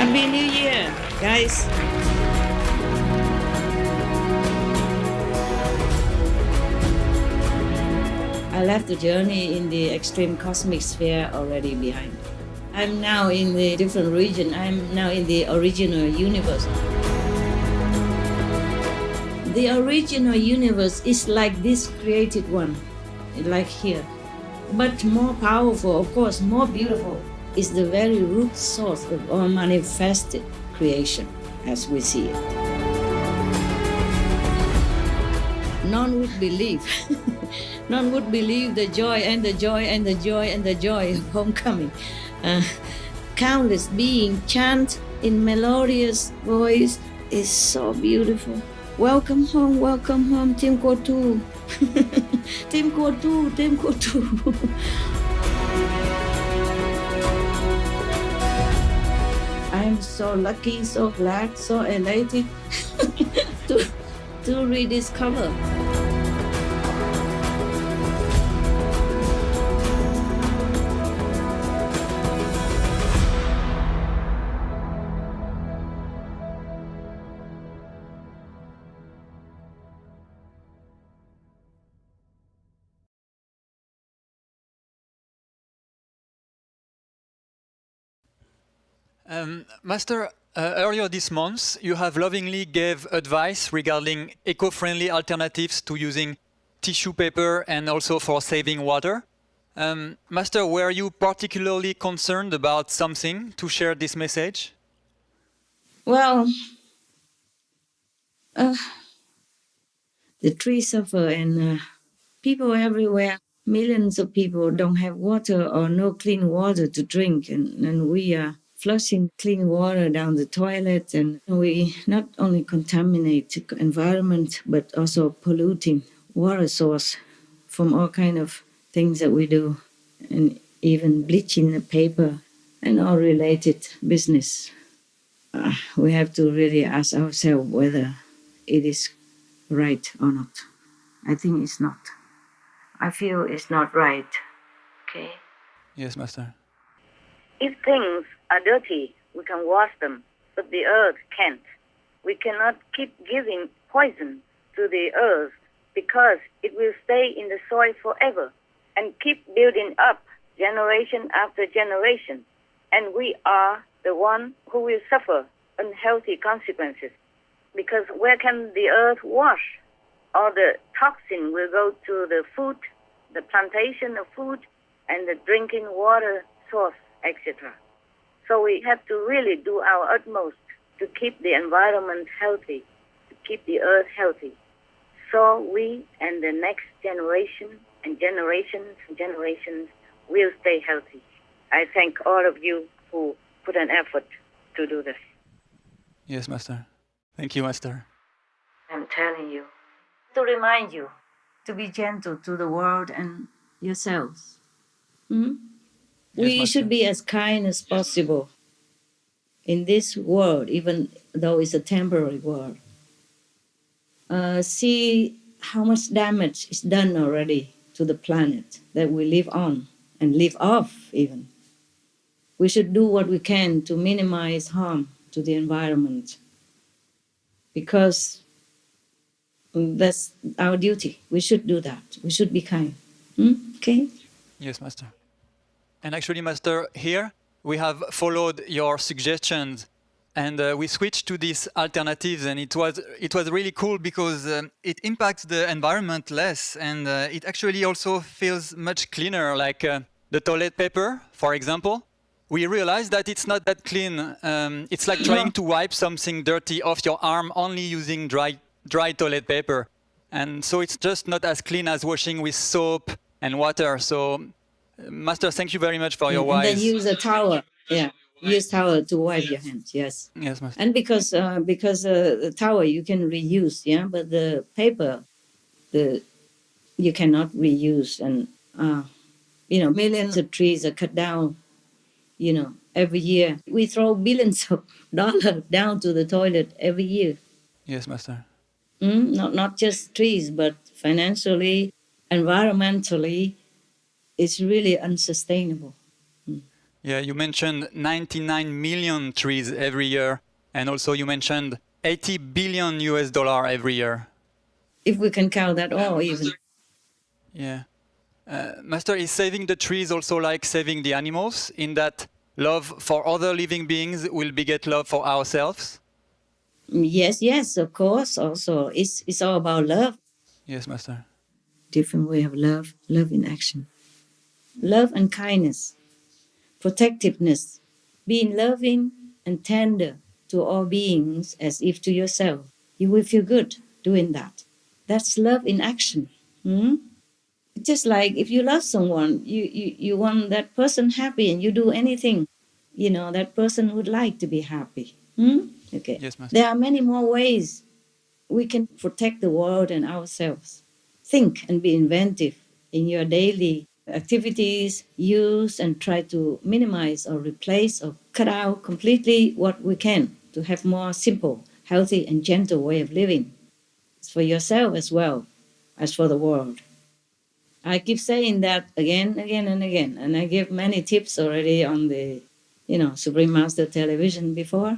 Happy New Year, guys. I left the journey in the extreme cosmic sphere already behind. I'm now in the different region. I'm now in the original universe. The original universe is like this created one, like here. But more powerful, of course, more beautiful, is the very root source of all manifested creation as we see it. None would believe. None would believe the joy and the joy and the joy and the joy of homecoming. Countless beings chant in melodious voice is so beautiful. Welcome home, Team Kotu. Team Kotu, Team Kotu. I'm so lucky, so glad, so elated to rediscover. Master, earlier this month, you have lovingly gave advice regarding eco-friendly alternatives to using tissue paper and also for saving water. Master, were you particularly concerned about something to share this message? Well, the trees suffer and people everywhere, millions of people don't have water or no clean water to drink. And we are flushing clean water down the toilet, and we not only contaminate the environment, but also polluting water source from all kind of things that we do, and even bleaching the paper and all related business. We have to really ask ourselves whether it is right or not. I think it's not. I feel it's not right. Okay? Yes, Master. If things are dirty, we can wash them, but the earth can't. We cannot keep giving poison to the earth because it will stay in the soil forever and keep building up generation after generation. And we are the one who will suffer unhealthy consequences, because where can the earth wash? All the toxin will go to the food, the plantation of food, and the drinking water source, etc. So we have to really do our utmost to keep the environment healthy, to keep the earth healthy. So we and the next generation and generations and generations will stay healthy. I thank all of you who put an effort to do this. Yes, Master. Thank you, Master. I'm telling you, to remind you to be gentle to the world and yourselves. We Master. should be as kind as possible in this world, even though it's a temporary world. See how much damage is done already to the planet that we live on and live off even. We should do what we can to minimize harm to the environment, because that's our duty. We should do that. We should be kind. Okay? Yes, Master. And actually, Master, here we have followed your suggestions, and we switched to these alternatives, and it was really cool because it impacts the environment less, and it actually also feels much cleaner, like the toilet paper, for example. We realized that it's not that clean. It's like trying to wipe something dirty off your arm only using dry toilet paper. And so it's just not as clean as washing with soap and water. So, Master, thank you very much for your wise... And then use a towel. Yeah, use towel to wipe your hands, yes. Yes, Master. And because the towel you can reuse, yeah, but the paper, you cannot reuse. And, millions of trees are cut down, every year. We throw billions of dollars down to the toilet every year. Yes, Master. Not just trees, but financially, environmentally, it's really unsustainable. Yeah, you mentioned 99 million trees every year, and also you mentioned 80 billion US dollar every year. If we can count that all, even. Yeah. Master, is saving the trees also like saving the animals, in that love for other living beings will beget love for ourselves? Yes, of course. Also, it's all about love. Yes, Master. Different way of love in action. Love and kindness, protectiveness, being loving and tender to all beings as if to yourself. You will feel good doing that. That's love in action. Hmm? Just like if you love someone, you want that person happy and you do anything, that person would like to be happy. Hmm? Okay. Yes, Master. There are many more ways we can protect the world and ourselves. Think and be inventive in your daily activities. Use and try to minimize or replace or cut out completely what we can to have more simple, healthy, and gentle way of living. It's for yourself as well as for the world. I keep saying that again, and again, and I give many tips already on the, Supreme Master television before,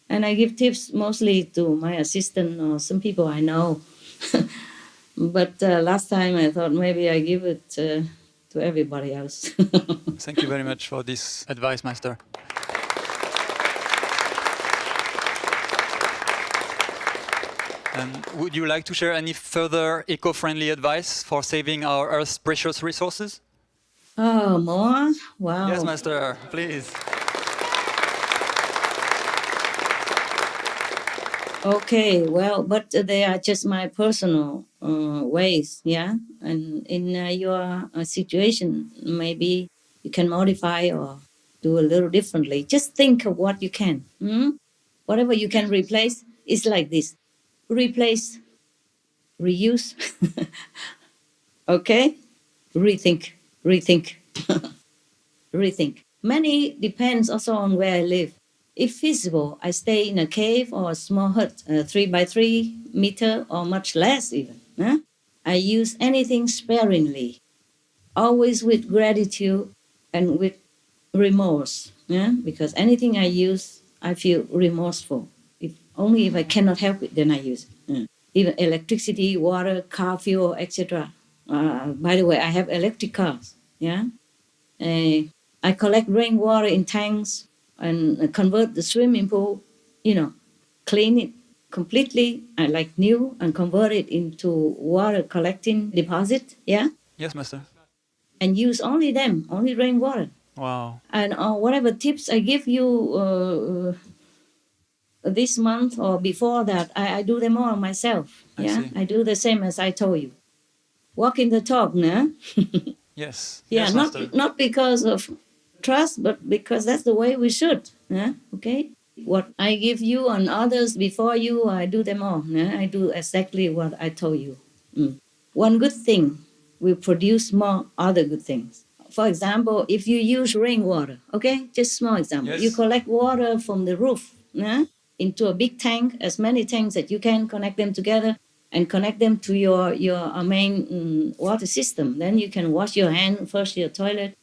and I give tips mostly to my assistant or some people I know. But last time I thought maybe I give it to everybody else. Thank you very much for this advice, Master. Would you like to share any further eco-friendly advice for saving our Earth's precious resources? Oh, more? Wow. Yes, Master, please. Okay, well, but they are just my personal ways, yeah? And in your situation, maybe you can modify or do a little differently. Just think of what you can. Whatever you can replace is like this. Replace, reuse, okay? Rethink, rethink. Many depends also on where I live. If feasible, I stay in a cave or a small hut, 3 by 3 meter or much less even. I use anything sparingly, always with gratitude and with remorse. Because anything I use, I feel remorseful. Only if I cannot help it, then I use it. Even electricity, water, car fuel, etc. By the way, I have electric cars. Yeah. I collect rainwater in tanks and convert the swimming pool, clean it completely, like new, and convert it into water collecting deposit, yeah? Yes, Master. And use only them, only rainwater. Wow. And whatever tips I give you this month or before that, I do them all myself, yeah? I do the same as I told you. Walking the talk, nah? Yes. Yeah, yes, Master. not because of trust, but because that's the way we should. Okay? What I give you and others before you, I do them all. I do exactly what I told you. One good thing will produce more other good things. For example, if you use rainwater, okay? Just small example. Yes. You collect water from the roof into a big tank, as many tanks that you can, connect them together, and connect them to your main water system. Then you can wash your hand, flush your toilet,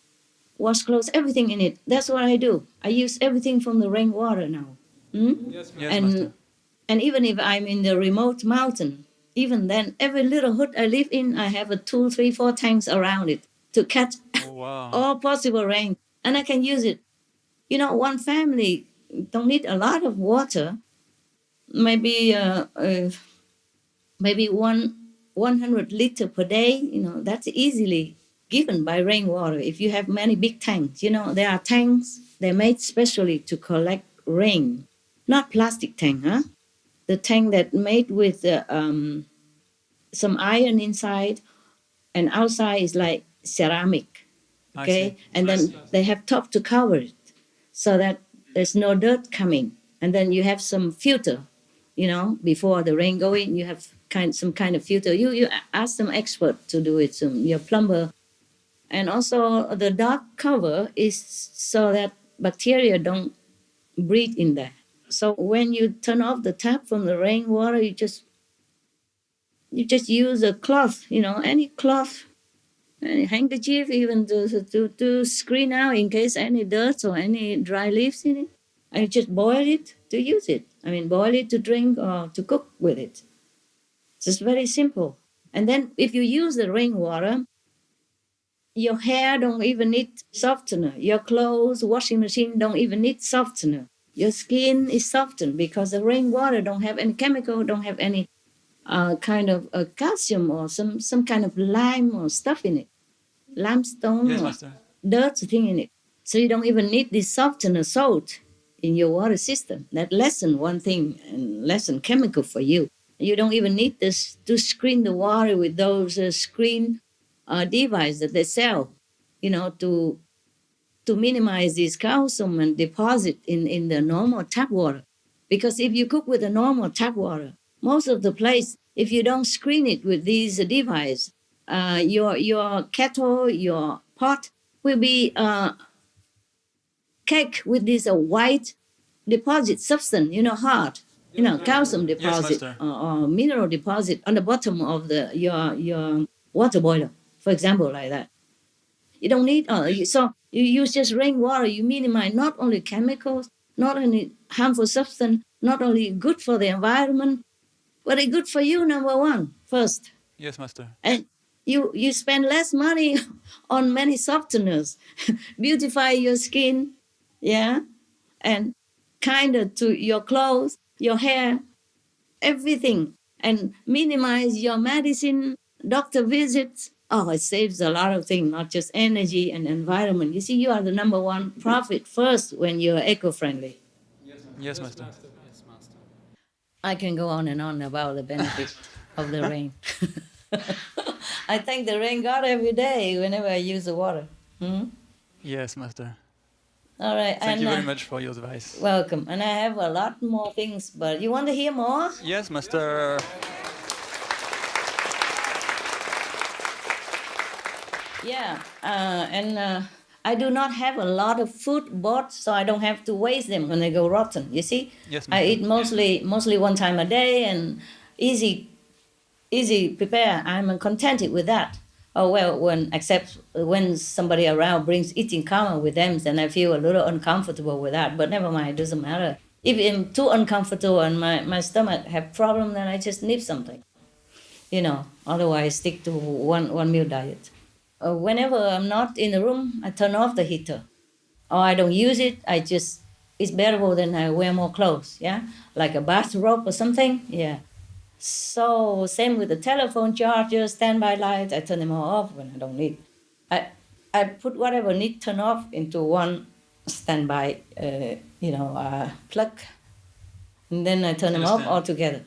wash clothes, everything in it. That's what I do. I use everything from the rainwater now. Yes, Master. And even if I'm in the remote mountain, even then, every little hut I live in, I have a 2, 3, 4 tanks around it to catch all possible rain. And I can use it. One family don't need a lot of water. Maybe 100 liter per day, that's easily given by rainwater. If you have many big tanks, there are tanks, they're made specially to collect rain, not plastic tank, the tank that made with some iron inside and outside is like ceramic, okay? And then they have top to cover it so that there's no dirt coming. And then you have some filter, before the rain go in, you have some kind of filter. You ask some expert to do it, your plumber. And also the dark cover is so that bacteria don't breed in there. So when you turn off the tap from the rainwater, you just use a cloth, any cloth, A handkerchief, even to screen out in case any dirt or any dry leaves in it. I just boil it to use it. I mean, boil it to drink or to cook with it. It's just very simple. And then if you use the rainwater, your hair don't even need softener. Your clothes, washing machine don't even need softener. Your skin is softened because the rainwater don't have any chemical, don't have any kind of calcium or some kind of lime or stuff in it, limestone Yes, or Master. dirt thing in it. So you don't even need this softener salt in your water system. That lessen one thing and lessen chemical for you. You don't even need this to screen the water with those screen device that they sell, to minimize this calcium and deposit in the normal tap water. Because if you cook with the normal tap water, most of the place, if you don't screen it with these devices, your kettle, your pot will be caked with this white deposit substance, hard, calcium deposit Master. or mineral deposit on the bottom of your water boiler, for example, like that. You don't need, so you use just rainwater, you minimize not only chemicals, not only harmful substance, not only good for the environment, but it's good for you, number one, first. Yes, Master. And you spend less money on many softeners, beautify your skin, yeah, and kinder to your clothes, your hair, everything, and minimize your medicine, doctor visits. Oh, it saves a lot of things, not just energy and environment. You see, you are the number one profit first when you're eco-friendly. Yes, Master. I can go on and on about the benefit of the rain. I thank the rain God every day whenever I use the water. Yes, Master. All right. Thank you very much for your advice. Welcome. And I have a lot more things, but you want to hear more? Yes, Master. Yeah. I do not have a lot of food bought, so I don't have to waste them when they go rotten. You see? Yes, I Master. eat mostly one time a day and easy prepare. I'm contented with that. Oh well, when somebody around brings eating karma with them, then I feel a little uncomfortable with that. But never mind, it doesn't matter. If I'm too uncomfortable and my stomach have problem, then I just nip something. Otherwise stick to one meal diet. Whenever I'm not in the room, I turn off the heater. Or I don't use it. It's bearable than I wear more clothes. Yeah, like a bathrobe or something. Yeah. So same with the telephone charger, standby lights. I turn them all off when I don't need. I put whatever need turn off into one standby, plug, and then I turn them off altogether.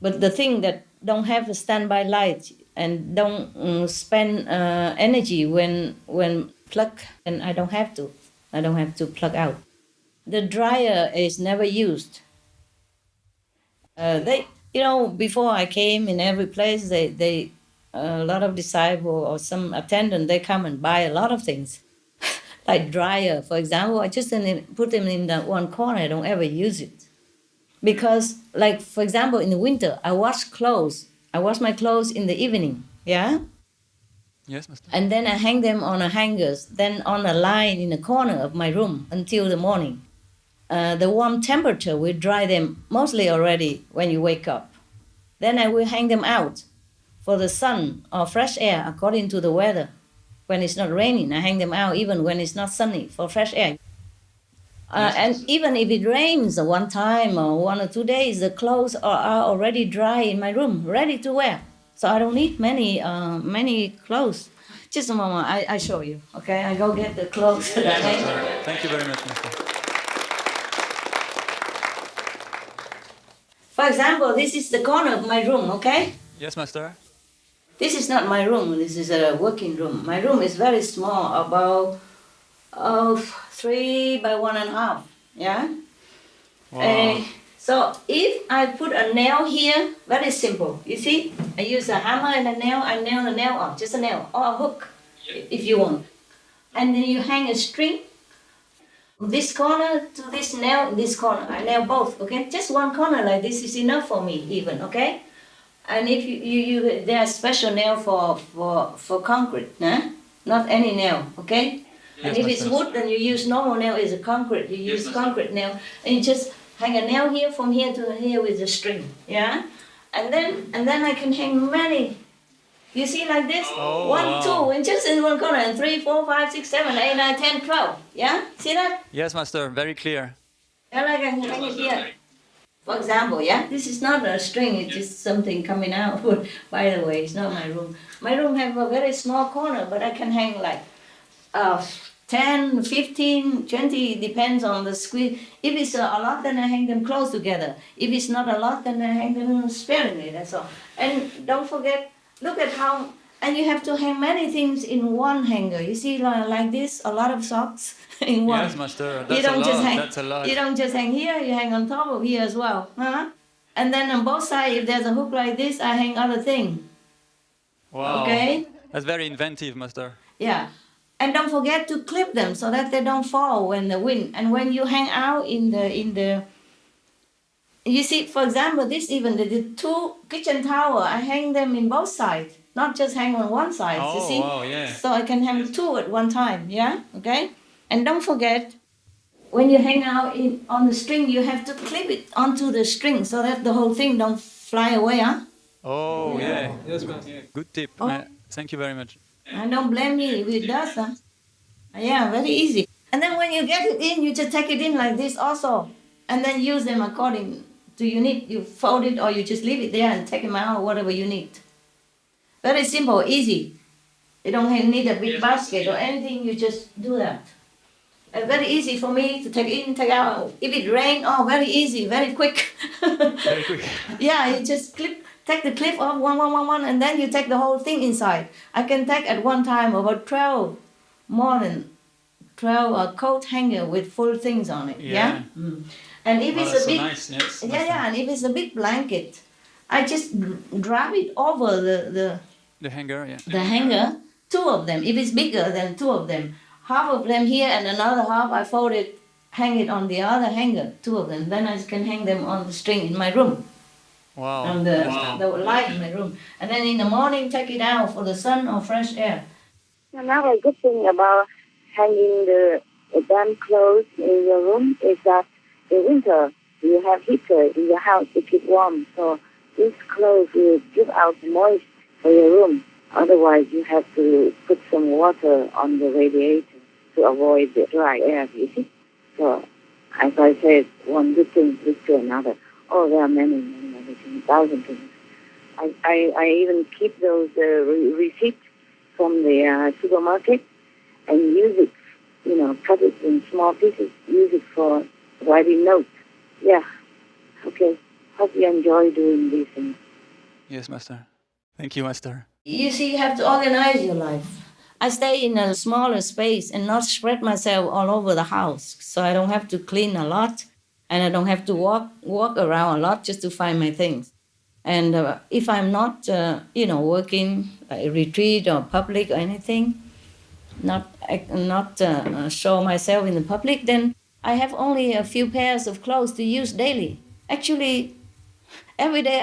But the thing that don't have a standby light and don't spend energy when plug, and I don't have to plug out. The dryer is never used. Before I came in every place, they a lot of disciple or some attendant, they come and buy a lot of things, like dryer, for example. I just put them in that one corner. I don't ever use it because, like for example, in the winter, I wash my clothes in the evening. Yeah. Yes, Master. And then I hang them on a hangers, then on a line in the corner of my room until the morning. The warm temperature will dry them mostly already when you wake up. Then I will hang them out for the sun or fresh air according to the weather. When it's not raining, I hang them out even when it's not sunny for fresh air. And even if it rains one time or 1 or 2 days, the clothes are already dry in my room, ready to wear. So I don't need many clothes. Just a moment, I show you. Okay, I go get the clothes that I hang. Thank you very much, Master. For example, this is the corner of my room, okay? Yes, Master. This is not my room, this is a working room. My room is very small, about 3 by 1.5, yeah? Wow. So if I put a nail here, very simple. You see, I use a hammer and a nail, I nail the nail on, just a nail, or a hook, if you want. And then you hang a string, this corner to this nail, this corner. I nail both, okay? Just one corner like this is enough for me even, okay? And if you there are special nail for concrete, huh? Not any nail, okay? And Yes, if it's master. wood, then you use normal nail. Is a concrete. You use master. concrete nail, and you just hang a nail here from here to here with a string, yeah. And then I can hang many. You see like this? Oh, 1, wow. 2, and just in one corner, and 3, 4, 5, 6, 7, 8, 9, 10, 12. Yeah? See that? Yes, master. Very clear. And I can hang it here. For example, yeah? This is not a string, it's just something coming out. By the way, it's not my room. My room have a very small corner, but I can hang like 10, 15, 20, depends on the squeeze. If it's a lot, then I hang them close together. If it's not a lot, then I hang them sparingly, that's all. And don't forget, look at how, and you have to hang many things in one hanger. You see, like this, a lot of socks in one. Yes, master. You That's a don't just lot. hang. That's a lot. You don't just hang here. You hang on top of here as well, huh? And then on both sides, if there's a hook like this, I hang other thing. Wow. Okay. That's very inventive, master. Yeah, and don't forget to clip them so that they don't fall when the wind. And when you hang out in the. You see, for example, this even the 2 kitchen towel, I hang them in both sides, not just hang on one side. You Oh, see, wow, yeah. so I can hang 2 at one time. Yeah, okay. And don't forget, when you hang out on the string, you have to clip it onto the string so that the whole thing don't fly away, huh? Oh, yeah. Yes, master. Good tip. Oh. Thank you very much. And don't blame me if it does, huh? Yeah, very easy. And then when you get it in, you just take it in like this also, and then use them according to your need. You fold it or you just leave it there and take them out, whatever you need. Very simple, easy. You don't need a big basket or anything. You just do that. Very easy for me to take in, take out. If it rain, very easy, very quick. Very quick. Yeah, you just take the clip off one, and then you take the whole thing inside. I can take at one time about 12, more than 12 coat hanger with full things on it. Yeah. Mm. And if Wow, it's that's a so big, nice. Yes, yeah, and if it's a big blanket, I just drop it over The hanger, yeah. the hanger, 2 of them. If it's bigger than 2 of them, half of them here and another half I fold it, hang it on the other hanger, 2 of them. Then I can hang them on the string in my room, Wow. on the light in my room. And then in the morning take it out for the sun or fresh air. Another good thing about hanging the damp clothes in your room is that in winter you have heater in your house to keep warm. So these clothes will give out moist for your room. Otherwise, you have to put some water on the radiator to avoid the dry air, you see. So, as I said, one good thing leads to another. Oh, there are many things, 1,000 things. I even keep those receipts from the supermarket and use it, cut it in small pieces, use it for writing notes. Yeah, okay. Hope you enjoy doing these things. Yes, master. Thank you, master. You see, you have to organize your life. I stay in a smaller space and not spread myself all over the house. So I don't have to clean a lot and I don't have to walk around a lot just to find my things. And if I'm not, working, retreat or public or anything, not show myself in the public, then I have only a few pairs of clothes to use daily. Actually, every day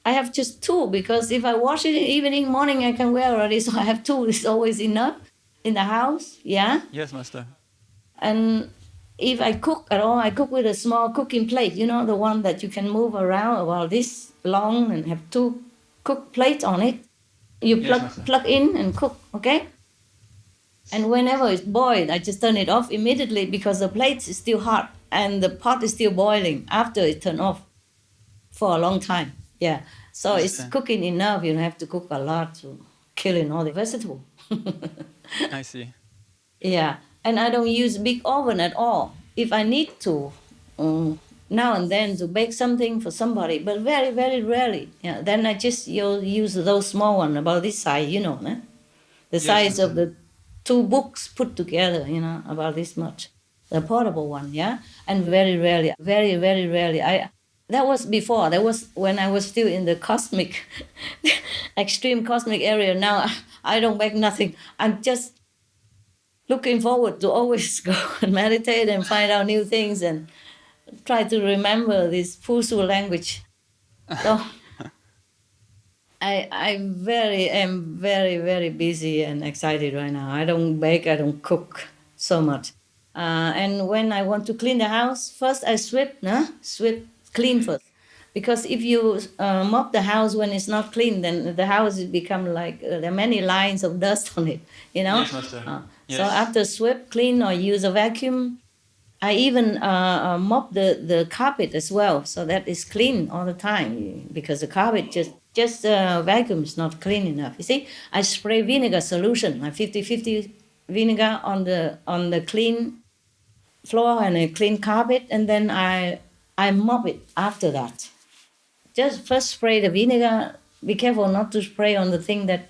I have just 2 because if I wash it in evening, morning I can wear already. So I have 2. It's always enough in the house. Yeah. Yes, master. And if I cook at all, I cook with a small cooking plate. You know, the one that you can move around about this long and have 2 cook plates on it. You plug in and cook. Okay. And whenever it's boiled, I just turn it off immediately because the plate is still hot and the pot is still boiling after it's turned off for a long time. Yeah, so it's cooking enough. You don't have to cook a lot to kill in all the vegetable. I see. Yeah, and I don't use big oven at all. If I need to, now and then to bake something for somebody, but very, very rarely. Yeah, then I just use those small ones about this size, the size of the 2 books put together, about this much. The portable one, yeah, and very rarely, very, very rarely. That was before. That was when I was still in the cosmic, extreme cosmic area. Now I don't bake nothing. I'm just looking forward to always go and meditate and find out new things and try to remember this Fusu language. So I am very, very busy and excited right now. I don't bake, I don't cook so much. And when I want to clean the house, first I sweep clean first. Because if you mop the house when it's not clean, then the house will become like there are many lines of dust on it, you know? Yes, Master. Yes. So after sweep, clean, or use a vacuum, I even mop the carpet as well, so that it's clean all the time, because the carpet just vacuum is not clean enough. You see, I spray vinegar solution, my 50-50 vinegar on the clean floor and a clean carpet, and then I mop it after that. Just first spray the vinegar. Be careful not to spray on the thing that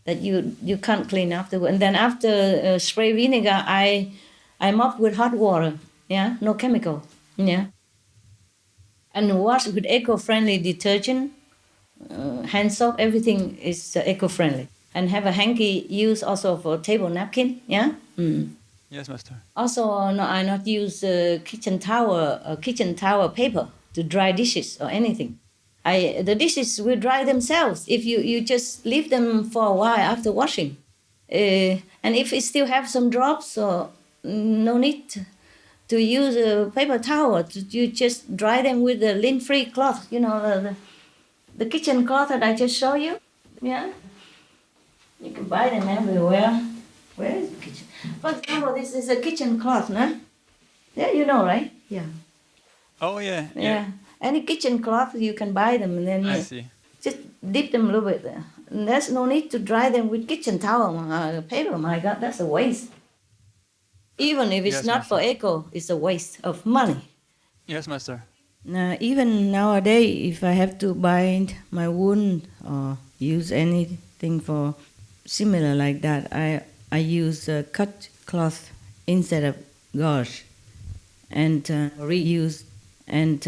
you can't clean afterward. And then after spray vinegar, I mop with hot water. Yeah, no chemical. Yeah, and wash with eco-friendly detergent, hand soap. Everything is eco-friendly. And have a hanky used also for table napkin. Yeah. Mm. Yes, Master. Also, no, I not use kitchen towel paper to dry dishes or anything. The dishes will dry themselves if you just leave them for a while after washing. And if it still have some drops, so no need to use a paper towel. You just dry them with the lint-free cloth. You know, the kitchen cloth that I just showed you. Yeah, you can buy them everywhere. Where is the kitchen? For example, this is a kitchen cloth, no? Yeah, you know, right? Yeah. Oh, yeah. Yeah. Any kitchen cloth, you can buy them, and then I see. just dip them a little bit. And there's no need to dry them with kitchen towel, paper. My God, that's a waste. Even if it's Yes, not Master. for eco, it's a waste of money. Yes, Master. Even nowadays, if I have to bind my wound or use anything for similar like that, I use cut cloth instead of gauze, and reuse, and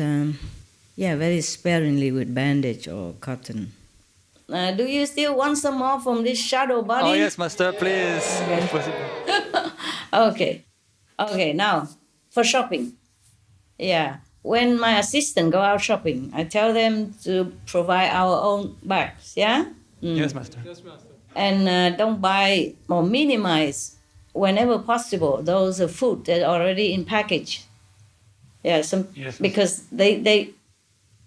very sparingly with bandage or cotton. Do you still want some more from this shadow body? Oh, yes, Master, please. Okay. If possible. Okay, now for shopping. Yeah, when my assistant go out shopping, I tell them to provide our own bags, yeah? Mm. Yes, Master. And don't buy or minimize whenever possible those food that are already in package. Yeah, Yes, because they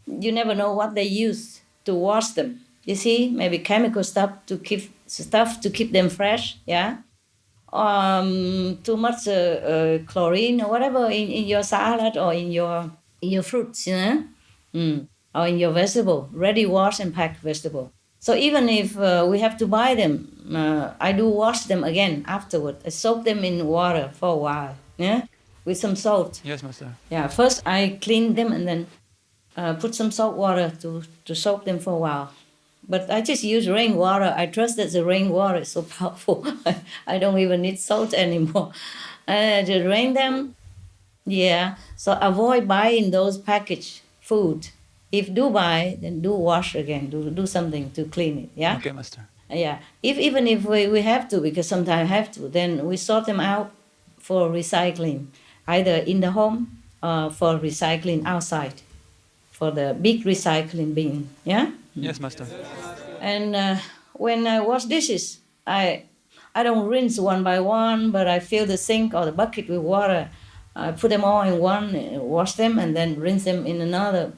you never know what they use to wash them. You see, maybe chemical stuff to keep them fresh. Yeah, too much chlorine or whatever in your salad or in your fruits, you know, or in your vegetable, ready wash and packed vegetable. So even if we have to buy them, I do wash them again afterward. I soak them in water for a while, yeah, with some salt. Yes, Master. Yeah, first I clean them and then put some salt water to soak them for a while. But I just use rainwater. I trust that the rainwater is so powerful. I don't even need salt anymore. I just rain them. Yeah, so avoid buying those packaged food. If do buy, then do wash again. Do something to clean it. Yeah. Okay, Master. Yeah. Even if we have to, because sometimes have to, then we sort them out for recycling, either in the home or for recycling outside, for the big recycling bin. Yeah. Yes, Master. And when I wash dishes, I don't rinse one by one, but I fill the sink or the bucket with water. I put them all in one, wash them, and then rinse them in another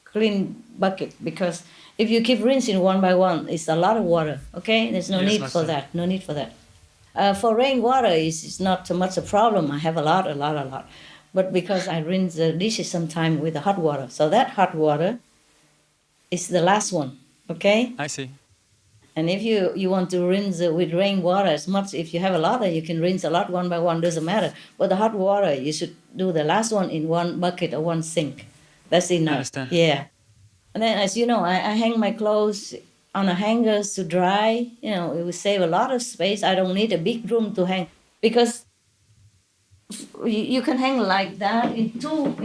clean bucket. Because if you keep rinsing one by one, it's a lot of water. Okay, there's no Yes, need Master. for that. No need for that. For rainwater, it's not so much a problem. I have a lot. But because I rinse the dishes sometimes with the hot water, so that hot water is the last one. Okay. I see. And if you want to rinse with rainwater as much, if you have a lot, you can rinse a lot one by one, doesn't matter. But the hot water, you should do the last one in one bucket or one sink. That's enough. I understand. Yeah. And then, as you know, I hang my clothes on the hangers to dry. You know, it will save a lot of space. I don't need a big room to hang, because you can hang like that in two.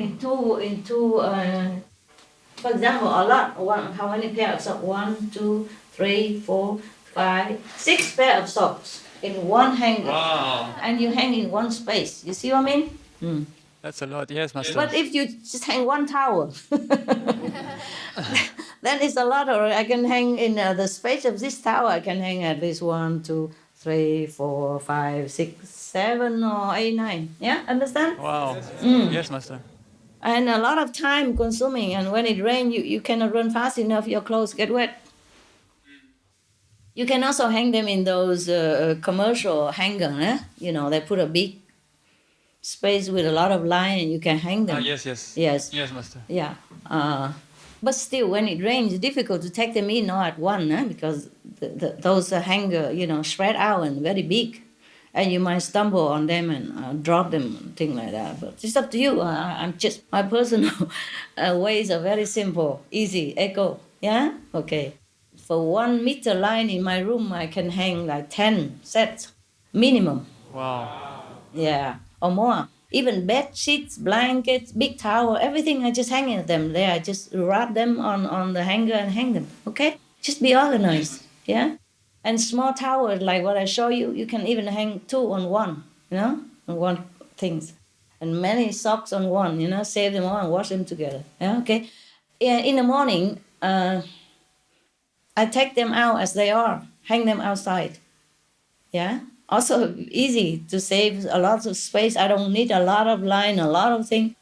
For example, a lot. How many pairs of socks? 1, 2, 3, 4, 5, 6 pairs of socks in one hanger. Wow. And you hang in one space. You see what I mean? That's a lot. Yes, Master. But if you just hang one towel, then it's a lot. Or I can hang in the space of this tower. I can hang at least 1, 2, 3, 4, 5, 6, 7, or 8, 9. Yeah, understand? Wow. Yes, Master. And a lot of time consuming. And when it rains, you cannot run fast enough. Your clothes get wet. You can also hang them in those commercial hanger. Eh? You know, they put a big space with a lot of line and you can hang them. Yes. Yes. Yes, Master. Yeah. But still, when it rains, it's difficult to take them in all at one, because those hanger, spread out and very big. And you might stumble on them and drop them and things like that. But it's up to you. My personal ways are very simple, easy, echo. Yeah? Okay. For 1 meter line in my room, I can hang like 10 sets, minimum. Wow. Yeah, or more. Even bed sheets, blankets, big towel, everything, I just hang them there. I just wrap them on the hanger and hang them, okay? Just be organized, yeah? And small towels, like what I show you, you can even hang 2 on one, on one things. And many socks on one, save them all and wash them together, yeah, okay? In the morning, I take them out as they are, hang them outside, yeah? Also easy to save a lot of space. I don't need a lot of line, a lot of things.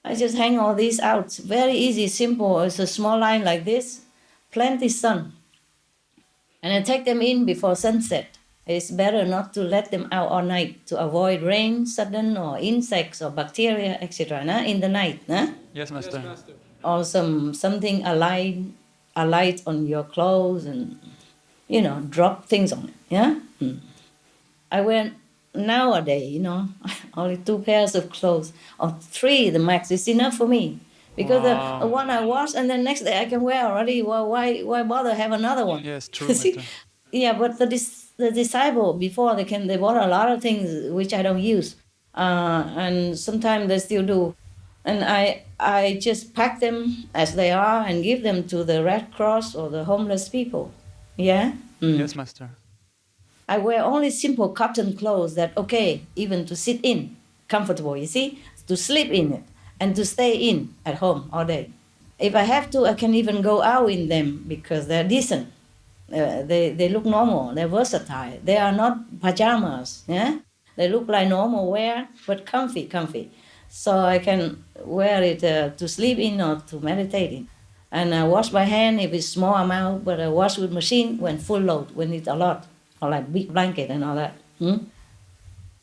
I just hang all these out. Very easy, simple. It's a small line like this, plenty sun. And I take them in before sunset. It's better not to let them out all night to avoid rain, sudden, or insects or bacteria, etc. In the night. Yes, Master. Or something alight on your clothes and, drop things on it. Yeah. I wear nowadays, only 2 pairs of clothes, or 3 the max is enough for me, because the one I wash and the next day I can wear already. Well, why bother have another one? Yes, true. See? Yeah, but the disciple before they bought a lot of things which I don't use, and sometimes they still do, and I just pack them as they are and give them to the Red Cross or the homeless people. Yeah. Yes, Master. I wear only simple cotton clothes that, even to sit in, comfortable, you see, to sleep in it, and to stay in at home all day. If I have to, I can even go out in them because they're decent. They look normal, they're versatile. They are not pajamas, yeah? They look like normal wear, but comfy. So I can wear it to sleep in or to meditate in. And I wash by hand if it's small amount, but I wash with machine when full load, when it's a lot. Or like big blanket and all that.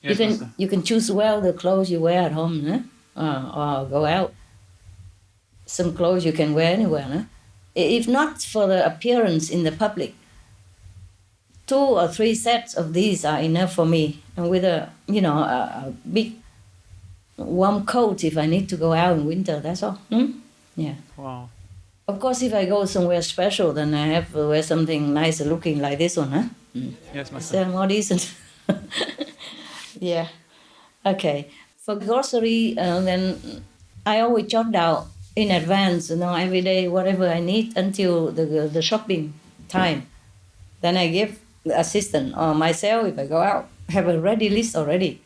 Yes, you can choose well the clothes you wear at home, or go out. Some clothes you can wear anywhere. If not for the appearance in the public, 2 or 3 sets of these are enough for me. And with a big warm coat if I need to go out in winter, that's all. Yeah. Wow. Of course, if I go somewhere special, then I have to wear something nicer looking like this one, Yes, Master. They're more decent. Yeah. Okay. For grocery, then I always jot down in advance, every day, whatever I need until the shopping time. Then I give the assistant or myself, if I go out, have a ready list already,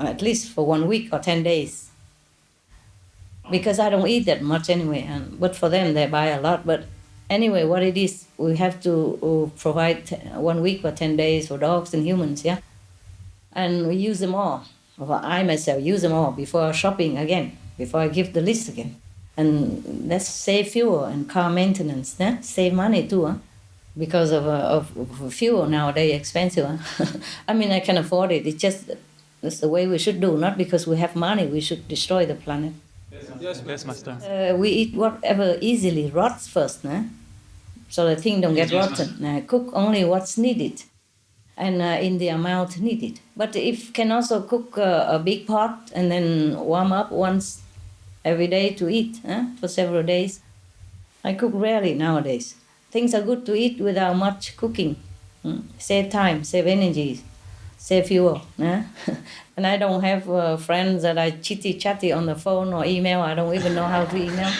at least for 1 week or 10 days. Because I don't eat that much anyway, but for them, they buy a lot. But anyway, what it is, we have to provide 1 week or 10 days for dogs and humans, yeah? And we use them all. Or I myself use them all before shopping again, before I give the list again. And that's save fuel and car maintenance, yeah? Save money too, because of fuel nowadays expensive. I mean, I can afford it. It's just that's the way we should do, not because we have money, we should destroy the planet. Yes, Master. We eat whatever easily rots first, so the thing don't get rotten. Cook only what's needed, and in the amount needed. But if can also cook a big pot and then warm up once every day to eat for several days. I cook rarely nowadays. Things are good to eat without much cooking. Save time, save energy, save fuel. And I don't have friends that I chitty-chatty on the phone or email. I don't even know how to email.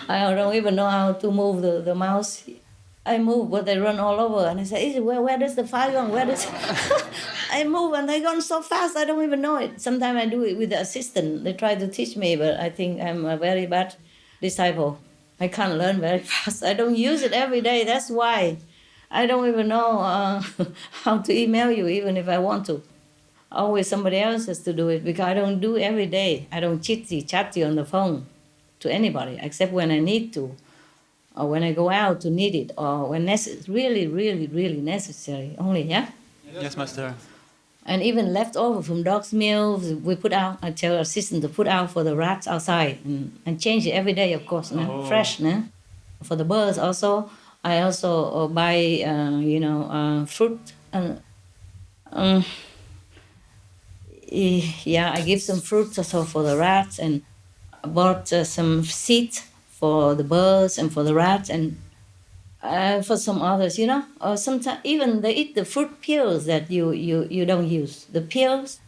I don't even know how to move the mouse. I move, but they run all over. And I say, where does the fire go? Where does... I move and they gone so fast, I don't even know it. Sometimes I do it with the assistant. They try to teach me, but I think I'm a very bad disciple. I can't learn very fast. I don't use it every day. That's why I don't even know how to email you, even if I want to. Always somebody else has to do it because I don't do it every day. I don't chat you on the phone to anybody except when I need to, or when I go out to need it, or when really, really, really necessary only, yeah? Yes, Master. And even leftover from dog's meals, we put out, I tell assistant to put out for the rats outside and change it every day, of course, fresh. For the birds also, I also buy, fruit. I give some fruits also for the rats, and I bought some seeds for the birds and for the rats, and for some others, or sometimes even they eat the fruit peels that you don't use. The peels,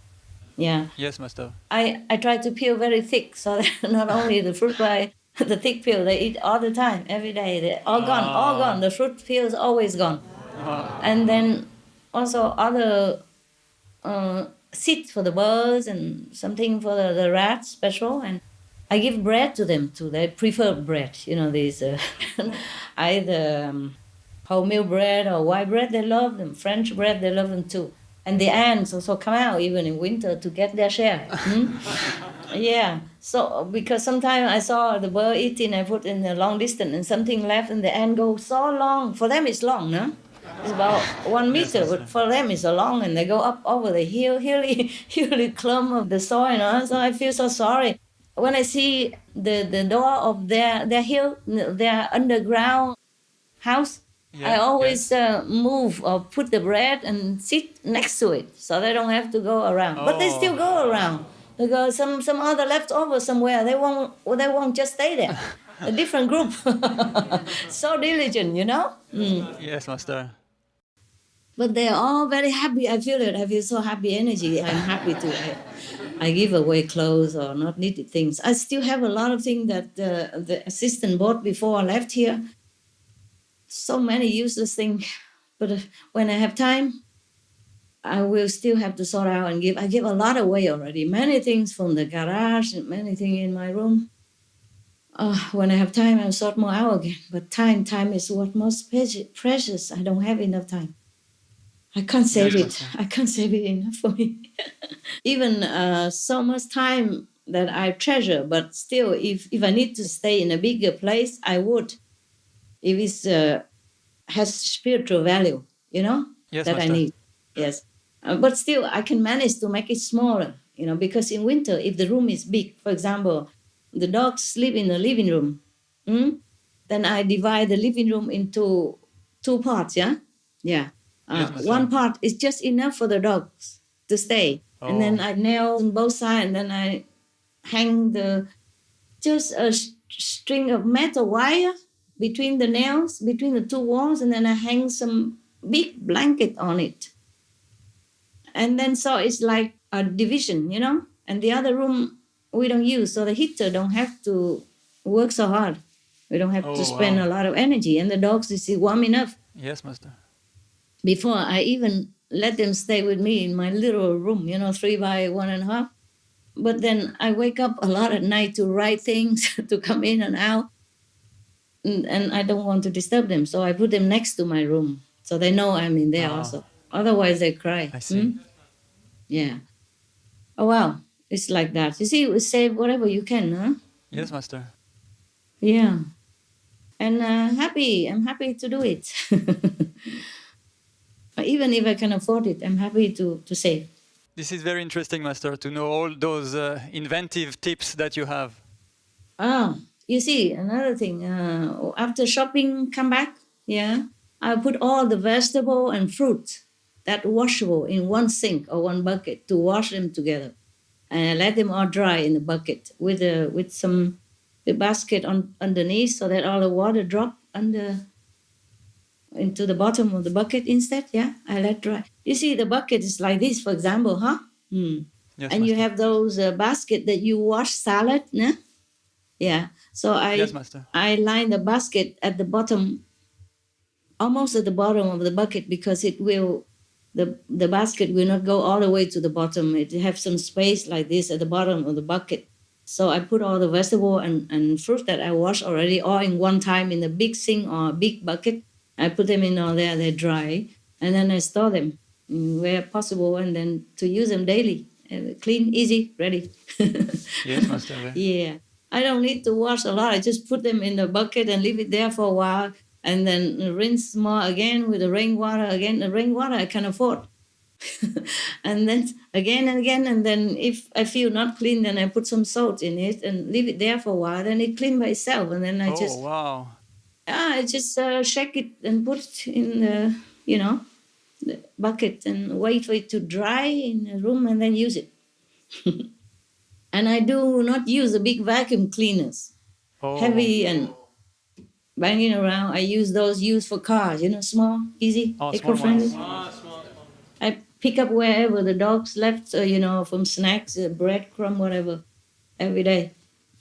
yeah. Yes, Master. I try to peel very thick, so that not only the fruit, but the thick peel they eat all the time, every day. They're all gone. The fruit peels always gone. And then also other seeds for the birds and something for the rats special, and I give bread to them too. They prefer bread, these either wholemeal bread or white bread. They love them. French bread, they love them too. And the ants also come out even in winter to get their share. Yeah. So because sometimes I saw the bird eating, I put in a long distance and something left, and the ant goes so long. For them it's long, no? It's about 1 meter, but for them it's so long, and they go up over the hilly clump of the soil, So I feel so sorry. When I see the door of their hill, their underground house, I always move or put the bread and sit next to it, so they don't have to go around. But they still go around because some other leftover somewhere. They won't just stay there. A different group. So diligent, Yes, Master. But they're all very happy. I feel it. I feel so happy energy. I'm happy to. I give away clothes or not needed things. I still have a lot of things that the assistant bought before I left here. So many useless things. But when I have time, I will still have to sort out and give. I give a lot away already. Many things from the garage and many things in my room. When I have time, I'll sort more out again. But time is what most precious. I don't have enough time. I can't save it. I can't save it enough for me. Even so much time that I treasure, but still, if I need to stay in a bigger place, I would. If it has spiritual value, Yes, that Master. I need. Yes. But still, I can manage to make it smaller, because in winter, if the room is big, for example, the dogs sleep in the living room, then I divide the living room into 2 parts, yeah? Yeah. One part is just enough for the dogs to stay. And then I nail on both sides, and then I hang just a string of metal wire between the nails, between the 2 walls, and then I hang some big blanket on it. And then so it's like a division, and the other room we don't use, so the heater don't have to work so hard. We don't have to spend a lot of energy, and the dogs is warm enough. Yes, Master. Before I even let them stay with me in my little room, 3 by 1.5. But then I wake up a lot at night to write things, to come in and out. And I don't want to disturb them. So I put them next to my room. So they know I'm in there also. Otherwise they cry. I see. Yeah. Oh, wow. It's like that. You see, you save whatever you can, huh? Yes, Master. Yeah. And I'm happy to do it. Even if I can afford it, I'm happy to save. This is very interesting, Master, to know all those inventive tips that you have. You see, another thing, after shopping, come back, I put all the vegetable and fruit that washable in one sink or one bucket to wash them together. And I let them all dry in the bucket with some the basket underneath, so that all the water drop into the bottom of the bucket instead. I let dry. You see, the bucket is like this, for example, huh? Yes, and Master. you have those basket that you wash salad, no? Yeah. So Yes, Master. I line the basket at the bottom almost at the bottom of the bucket, because it will, the basket will not go all the way to the bottom. It have some space like this at the bottom of the bucket. So I put all the vegetable and fruit that I wash already all in one time in a big sink or a big bucket. I put them in all there, they dry, and then I store them where possible, and then to use them daily. Clean, easy, ready. Yes, Master. Yeah. I don't need to wash a lot. I just put them in the bucket and leave it there for a while, and then rinse more again with the rainwater. Again, the rainwater I can afford. And then again and again, and then if I feel not clean, then I put some salt in it and leave it there for a while. Then it clean by itself, and then I just shake it and put it in the the bucket and wait for it to dry in a room and then use it. And I do not use the big vacuum cleaners, heavy and banging around. I use those used for cars, small, easy, eco-friendly. I pick up wherever the dogs left, from snacks, bread, crumb, whatever, every day.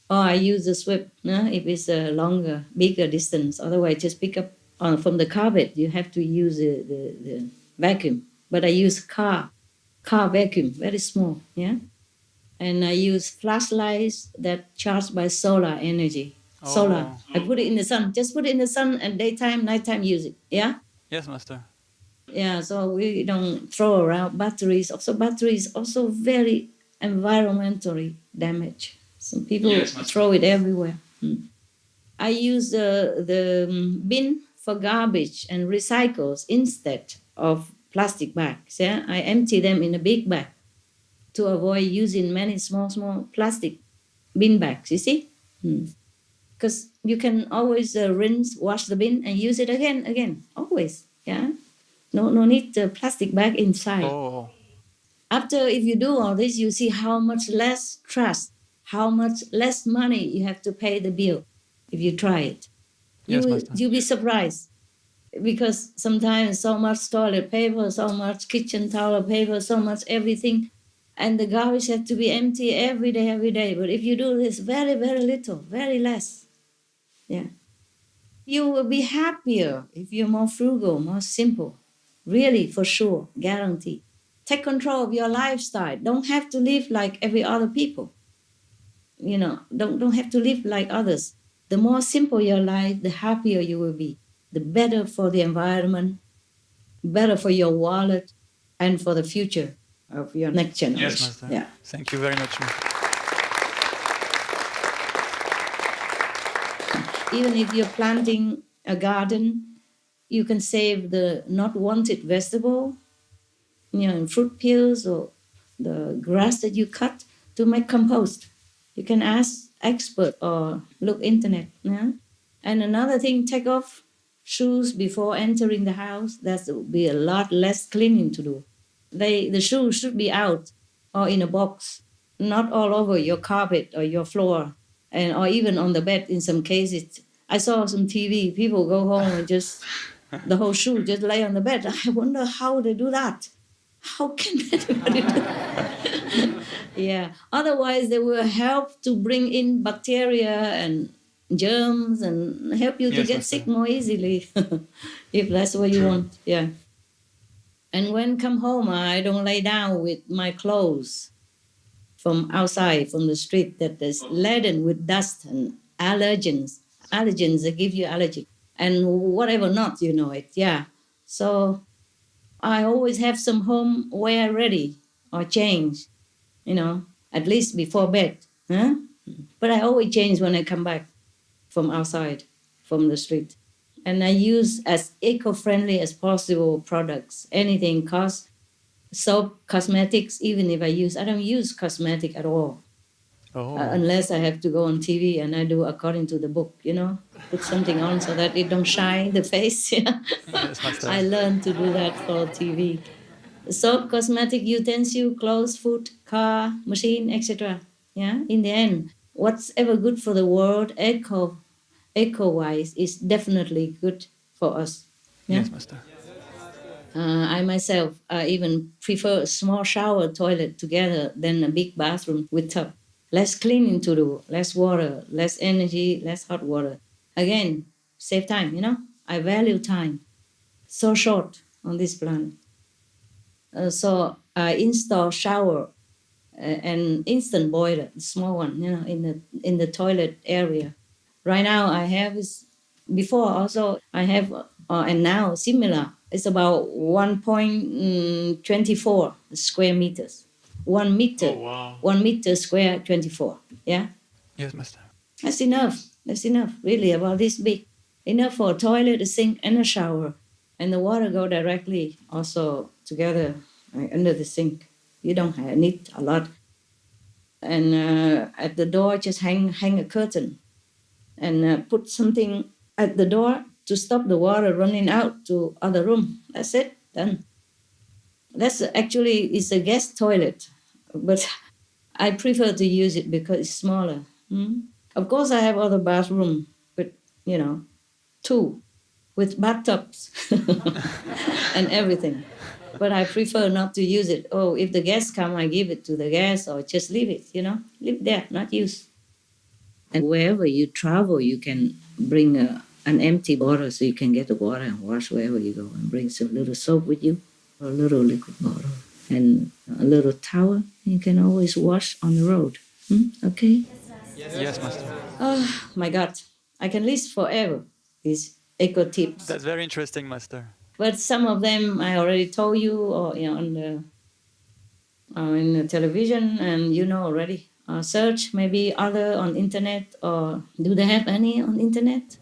Or I use the sweep if it's a longer, bigger distance. Otherwise, just pick up from the carpet. You have to use the vacuum. But I use car vacuum, very small, yeah? And I use flashlights that charged by solar energy. Solar. I put it in the sun. Just put it in the sun and daytime, nighttime use it, yeah? Yes, Master. Yeah, so we don't throw around batteries. Also, batteries also very environmentally damaged. Some people throw it everywhere. I use the bin for garbage and recycles instead of plastic bags. Yeah, I empty them in a big bag to avoid using many small plastic bin bags. You see, because you can always rinse, wash the bin, and use it again, always. Yeah. No need the plastic bag inside. After, if you do all this, you see how much less trust, how much less money you have to pay the bill if you try it. You'll be surprised, because sometimes so much toilet paper, so much kitchen towel paper, so much everything, and the garbage has to be empty every day. But if you do this very, very little, very less, yeah, you will be happier if you're more frugal, more simple. Really, for sure, guarantee. Take control of your lifestyle. Don't have to live like every other people. Don't have to live like others. The more simple your life, the happier you will be. The better for the environment, better for your wallet, and for the future of your next generation. Yes, Master. Yeah. Thank you very much. Even if you're planting a garden, you can save the not wanted vegetable, and fruit peels or the grass that you cut to make compost. You can ask expert or look internet. Yeah? And another thing, take off shoes before entering the house. That will be a lot less cleaning to do. The shoes should be out or in a box, not all over your carpet or your floor, or even on the bed in some cases. I saw some TV, people go home and just the whole shoe just lay on the bed. I wonder how they do that. How can anybody do that? Yeah. Otherwise, they will help to bring in bacteria and germs and help you to get sick more easily, if that's what you want. Yeah. And when come home, I don't lay down with my clothes from outside, from the street that is laden with dust and allergens. Allergens that give you allergy. And whatever not, it, yeah. So I always have some home wear ready or change, at least before bed. Huh? But I always change when I come back from outside, from the street. And I use as eco-friendly as possible products. Anything costs soap, cosmetics, even if I don't use cosmetic at all. Unless I have to go on TV and I do according to the book, put something on so that it don't shine the face. I learned to do that for TV. Soap, cosmetic, utensil, clothes, food, car, machine, etc. Yeah. In the end, what's ever good for the world, eco-wise, is definitely good for us. Yeah? Yes, Master. I myself even prefer a small shower toilet together than a big bathroom with tub. Less cleaning to do, less water, less energy, less hot water. Again, save time, I value time. so short on this planet. So I install shower and instant boiler, the small one, in the toilet area. Right now I have is before also I have and now similar. It's about 1.24 square meters. 1 meter. Oh, wow. 1 meter square 24. Yeah. Yes, Master. That's enough. That's enough. Really, about this big. Enough for a toilet, a sink, and a shower. And the water go directly also together under the sink. You don't need a lot. And at the door, just hang a curtain and put something at the door to stop the water running out to other room. That's it. Done. That's actually it's a guest toilet, but I prefer to use it because it's smaller. Of course, I have other bathroom, but 2 with bathtubs and everything. But I prefer not to use it. Oh, if the guests come, I give it to the guests or just leave it, leave there, not use. And wherever you travel, you can bring an empty bottle so you can get the water and wash wherever you go and bring some little soap with you or a little liquid bottle and a little towel. You can always wash on the road. Okay? Yes, Master. Oh, my God. I can list forever these eco tips. That's very interesting, Master. But some of them I already told you, or in the television, and already. Search maybe other on internet, or do they have any on internet?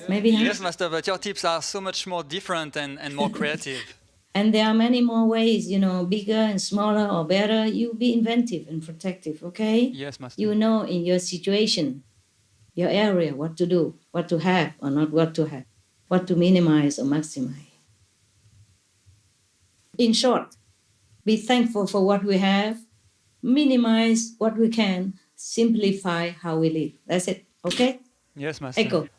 Maybe. Huh? Yes, Master. But your tips are so much more different and more creative. And there are many more ways, bigger and smaller or better. You be inventive and protective, okay? Yes, Master. You know in your situation, your area, what to do, what to have or not what to have, what to minimize or maximize. In short, be thankful for what we have, minimize what we can, simplify how we live. That's it, okay? Yes, Master. Echo.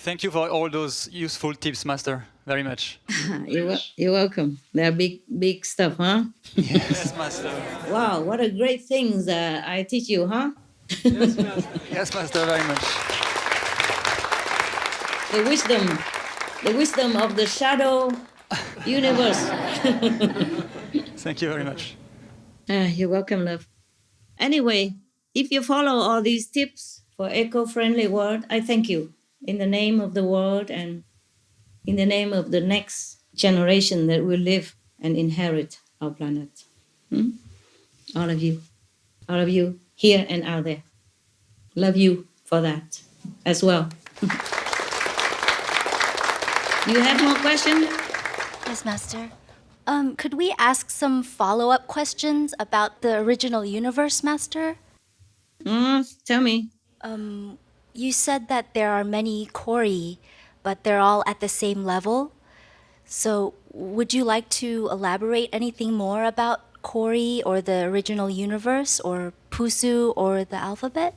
Thank you for all those useful tips, Master. Very much. You're welcome. They're big stuff, huh? Yes, Master. Wow, what a great things I teach you, huh? Yes, Master. Yes, Master, very much. The wisdom of the shadow universe. Thank you very much. You're welcome, love. Anyway, if you follow all these tips for eco-friendly world, I thank you in the name of the world and in the name of the next generation that will live and inherit our planet. All of you here and out there. Love you for that as well. You have more questions? Yes, Master. Could we ask some follow-up questions about the original universe, Master? Tell me. You said that there are many Kori, but they're all at the same level. So would you like to elaborate anything more about Kori or the original universe or Pusu or the alphabet?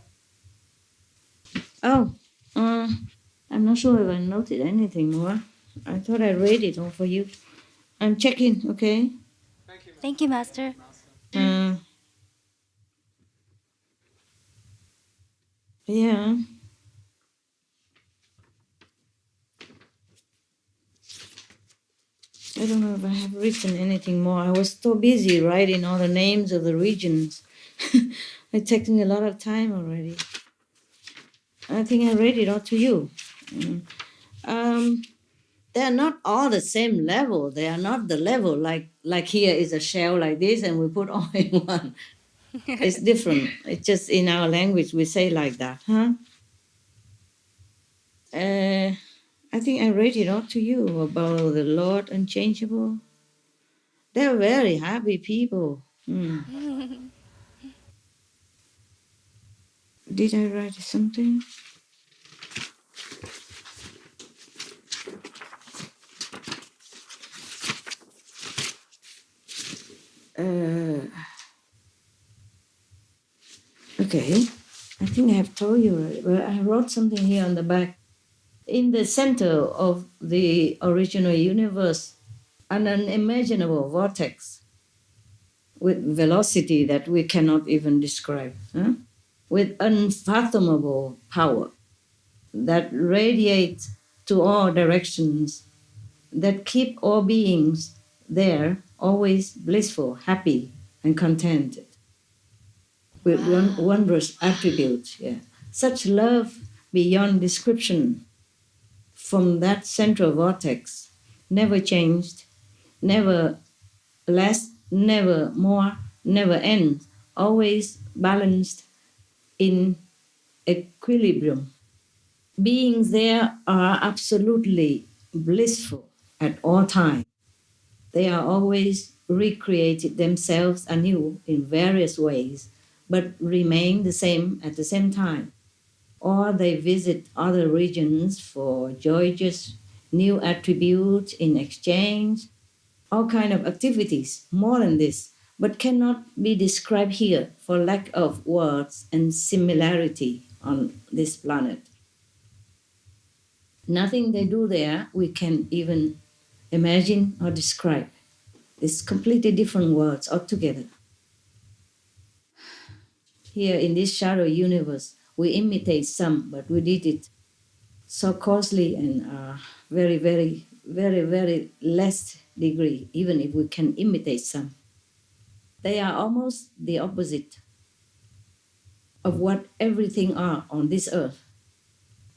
Oh, I'm not sure if I noted anything more. I thought I read it all for you. I'm checking, okay? Thank you, Master. Yeah. I don't know if I have written anything more. I was so busy writing all the names of the regions. It's taking a lot of time already. I think I read it all to you. They're not all the same level. They are not the level like here is a shell like this and we put all in one. It's different. It's just in our language we say like that, huh? I think I read it all to you about the Lord unchangeable. They're very happy people. Did I write something? Okay, I think I have told you already, but I wrote something here on the back. In the center of the original universe, an unimaginable vortex with velocity that we cannot even describe, with unfathomable power that radiates to all directions, that keep all beings there always blissful, happy, and contented, with wondrous attributes. Yeah. Such love beyond description from that central vortex, never changed, never less, never more, never ends, always balanced in equilibrium. Beings there are absolutely blissful at all times. They are always recreated themselves anew in various ways, but remain the same at the same time. Or they visit other regions for joyous new attributes in exchange, all kind of activities, more than this, but cannot be described here for lack of words and similarity on this planet. Nothing they do there we can even imagine or describe. It's completely different words altogether. Here in this shadow universe, we imitate some, but we did it so costly and very, very, very, very less degree, even if we can imitate some. They are almost the opposite of what everything are on this earth.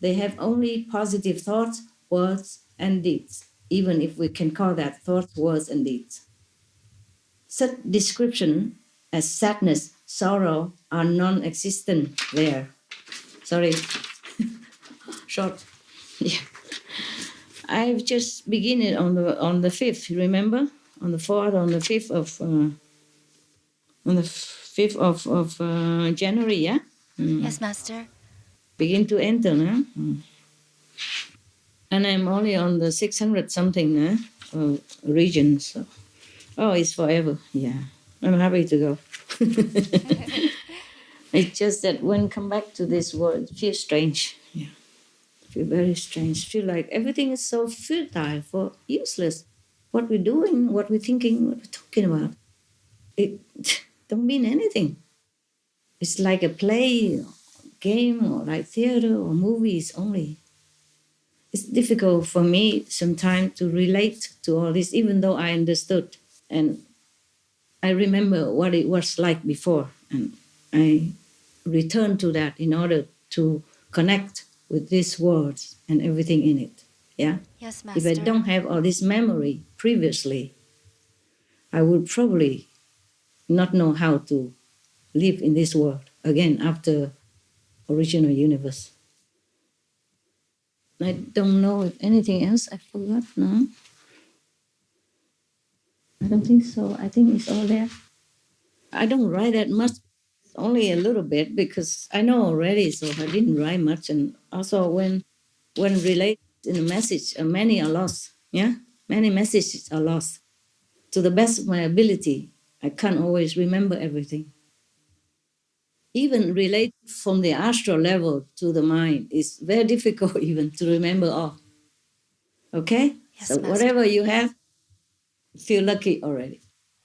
They have only positive thoughts, words, and deeds, even if we can call that thoughts, words, and deeds. Such description as sadness, sorrow are non-existent there. Sorry, short. Yeah. I've just begun it on the 5th, remember? On the 4th, on the 5th of January, yeah? Yes, Master. Begin to enter, huh? And I'm only on the 600 something region, so. Oh, it's forever, yeah. I'm happy to go. It's just that when I come back to this world, it feels strange, yeah. Feel very strange. Feel like everything is so futile, for useless. What we're doing, what we're thinking, what we're talking about, it don't mean anything. It's like a play, or game, or like theater or movies only. It's difficult for me sometimes to relate to all this, even though I understood and I remember what it was like before, and I return to that in order to connect with these words and everything in it. Yeah? Yes, Master. If I don't have all this memory previously, I would probably not know how to live in this world again after original universe. I don't know if anything else I forgot, no? I don't think so. I think it's all there. I don't write that much, only a little bit, because I know already, so I didn't write much. And also when related in a message, many are lost, yeah? Many messages are lost. To the best of my ability, I can't always remember everything. Even relate from the astral level to the mind is very difficult even to remember all. Okay? Yes, so Master. Whatever you have, feel lucky already.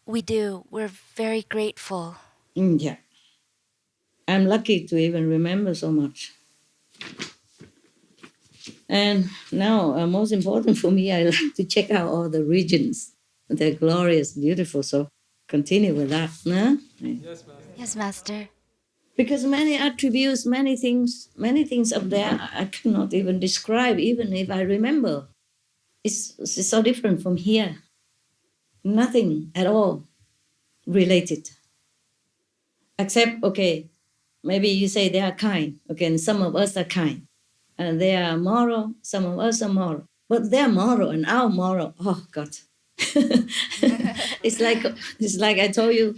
We do. We're very grateful. Yeah. I'm lucky to even remember so much. And now, most important for me, I like to check out all the regions. They're glorious, beautiful. So continue with that. No? Yes, Master. Yes, Master. Because many attributes, many things up there, I cannot even describe, even if I remember. It's so different from here. Nothing at all related. Except, okay, maybe you say they are kind. Okay, and some of us are kind. And they are moral, some of us are moral. But they're moral and our moral, oh God. It's like I told you,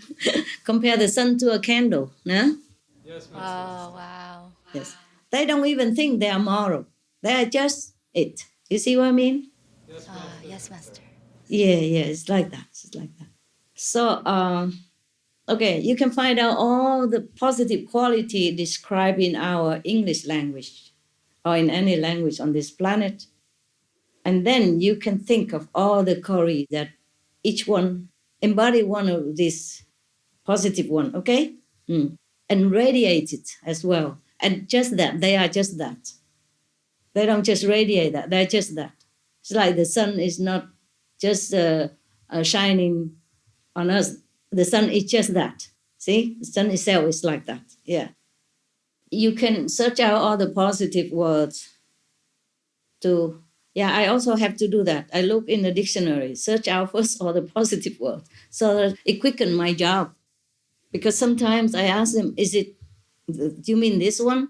compare the sun to a candle. No? Yes, Master. Oh, wow. Yes. They don't even think they are moral. They are just it. You see what I mean? Yes, Master. Yes, Master. Yeah, it's like that. It's like that. So, okay, you can find out all the positive quality described in our English language or in any language on this planet. And then you can think of all the Kori that each one embody one of these positive one, okay? And radiate it as well. And just that, they are just that. They don't just radiate that, they're just that. It's like the sun is not just shining on us. The sun is just that. See, the sun itself is like that. Yeah. You can search out all the positive words to, yeah, I also have to do that. I look in the dictionary, search out first all the positive words so that it quickens my job. Because sometimes I ask them, do you mean this one?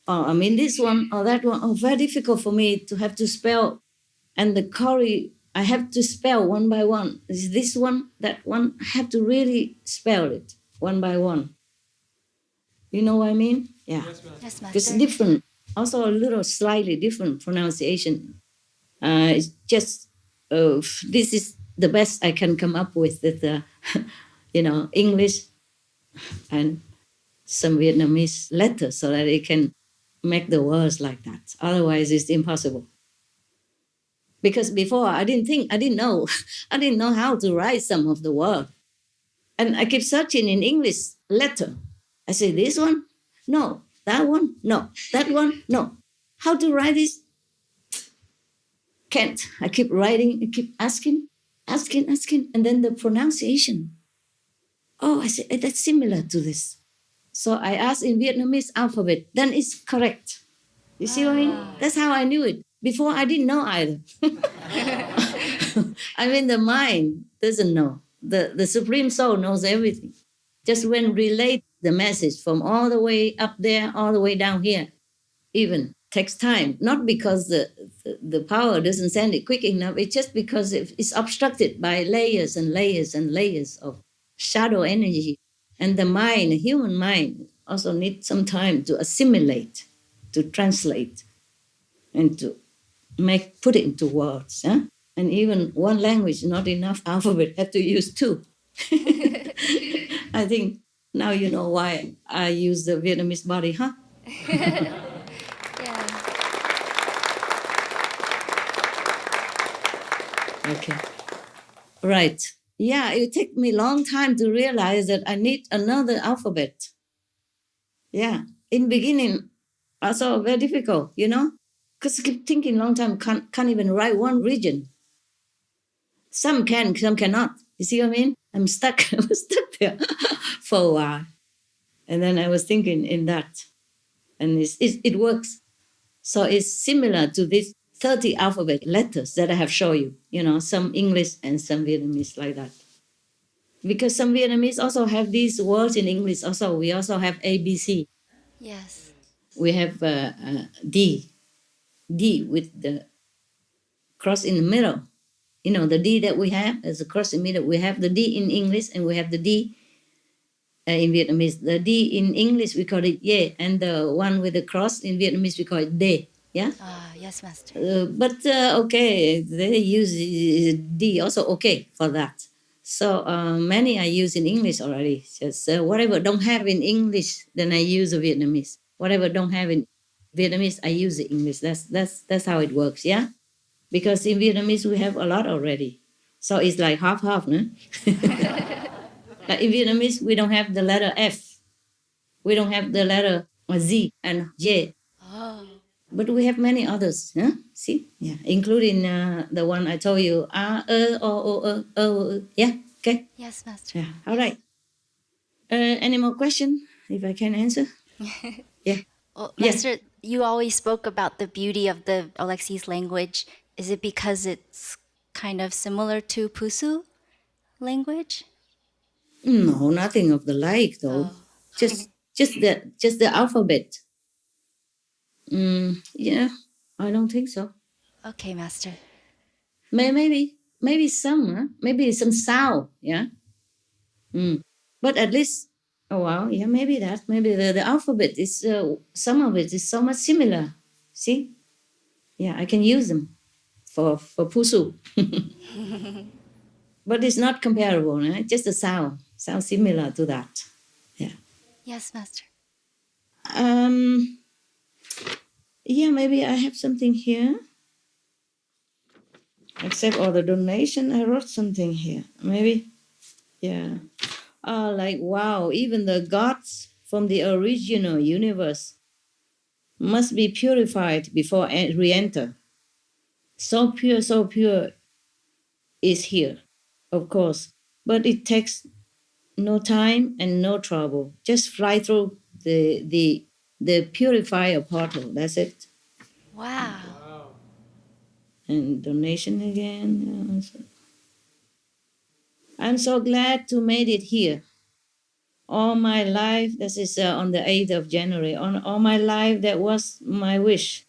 Or I mean this one or that one? Oh, very difficult for me to have to spell. And the Kori, I have to spell one by one. Is this one, that one? I have to really spell it one by one. You know what I mean? Yeah. Yes, Master. It's different. Also a little slightly different pronunciation. It's just, this is the best I can come up with English and some Vietnamese letters so that it can make the words like that. Otherwise, it's impossible. Because before I didn't know how to write some of the words. And I keep searching in English letter. I say, this one? No. That one? No. That one? No. How to write this? Can't. I keep writing, I keep asking. And then the pronunciation. Oh, I say, that's similar to this. So I asked in Vietnamese alphabet, then it's correct. You see what I mean? That's how I knew it. Before I didn't know either. I mean, the mind doesn't know. The Supreme Soul knows everything. Just when relate the message from all the way up there, all the way down here, even takes time. Not because the power doesn't send it quick enough. It's just because it's obstructed by layers and layers and layers of shadow energy. And the mind, the human mind, also needs some time to assimilate, to translate, and to put it into words. Huh? And even one language, not enough alphabet, have to use two. I think now you know why I use the Vietnamese body, huh? Yeah. Okay. Right. Yeah, it took me a long time to realize that I need another alphabet. Yeah. In beginning, also very difficult, because I keep thinking long time, can't even write one region. Some can, some cannot. You see what I mean? I'm stuck. I was stuck there for a while. And then I was thinking in that. And it works. So it's similar to these 30 alphabet letters that I have shown you, some English and some Vietnamese like that. Because some Vietnamese also have these words in English also. We also have ABC. Yes. We have D with the cross in the middle. The D that we have as a cross in the middle. We have the D in English and we have the D in Vietnamese. The D in English, we call it ye, and the one with the cross in Vietnamese, we call it de. Yeah? Yes, Master. But okay, they use D also okay for that. So many I use in English already. Just whatever don't have in English, then I use the Vietnamese. Whatever don't have in Vietnamese, I use the English. That's how it works, yeah? Because in Vietnamese, we have a lot already. So it's like half, no? Like in Vietnamese, we don't have the letter F. We don't have the letter Z and J. Oh. But we have many others, huh? See? Yeah, including the one I told you, O. Yeah, okay? Yes, Master. Yeah, all right. Any more questions, if I can answer? Yeah. Well, Yes. Master, you always spoke about the beauty of the Alexis language. Is it because it's kind of similar to Pusu language? No, nothing of the like, though. Just the alphabet. Yeah, I don't think so. Okay, Master. Maybe some, huh? Maybe some sound, yeah. But at least, oh wow, yeah, maybe that. Maybe the alphabet is some of it is so much similar. See, yeah, I can use them for Pusu, but it's not comparable. Right? Just the sound similar to that. Yeah. Yes, Master. Yeah, maybe I have something here. Except all the donation, I wrote something here. Maybe, yeah. are like, wow, even the gods from the original universe must be purified before re-enter. So pure is here, of course. But it takes no time and no trouble. Just fly through the purifier portal. That's it. Wow. And donation again. I'm so glad to made it here. All my life, this is on the 8th of January, all my life, that was my wish.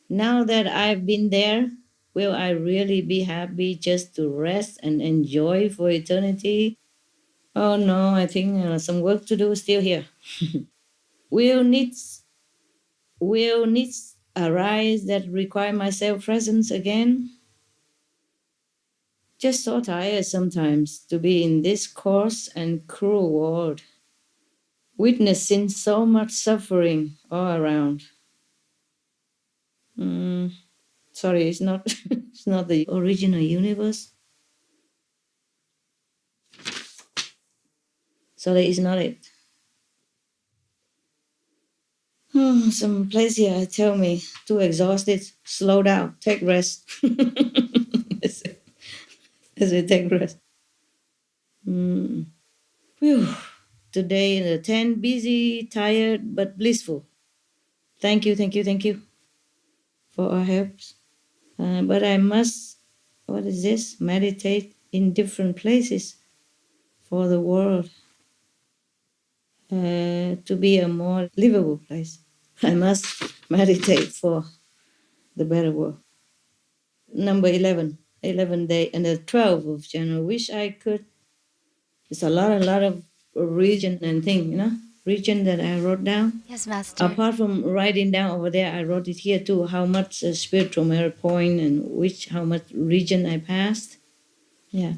Now that I've been there, will I really be happy just to rest and enjoy for eternity? Oh no, I think some work to do still here. Will needs arise that require my self-presence again? Just so tired sometimes to be in this coarse and cruel world, witnessing so much suffering all around. Sorry, it's not it's not the original universe. Sorry, it's not it. Some place here tell me too exhausted, slow down, take rest. I say take rest. Phew. Today the 10, busy, tired, but blissful. Thank you for our helps. But I must, what is this? Meditate in different places for the world to be a more livable place. I must meditate for the better world. Number 11 day, and the 12th of January. Wish I could. It's a lot of region and thing, region that I wrote down. Yes, Master. Apart from writing down over there, I wrote it here too, how much spiritual merit point and how much region I passed. Yeah.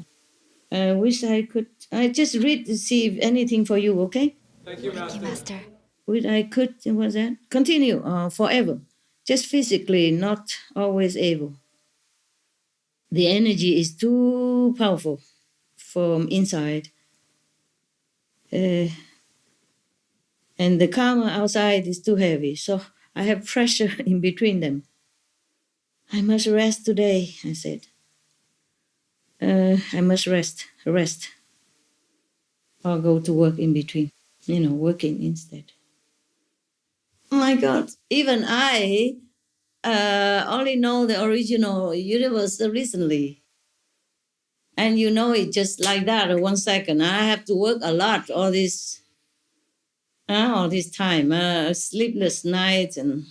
I wish I could. I just read to see if anything for you, okay? Thank you, Master. Wish I could, what's that? Continue forever. Just physically, not always able. The energy is too powerful from inside. And the karma outside is too heavy. So I have pressure in between them. I must rest today, I said. I must rest. Or go to work in between, working instead. Oh my God, even I only know the original universe recently. And it just like that in 1 second. I have to work a lot all this time, sleepless nights and,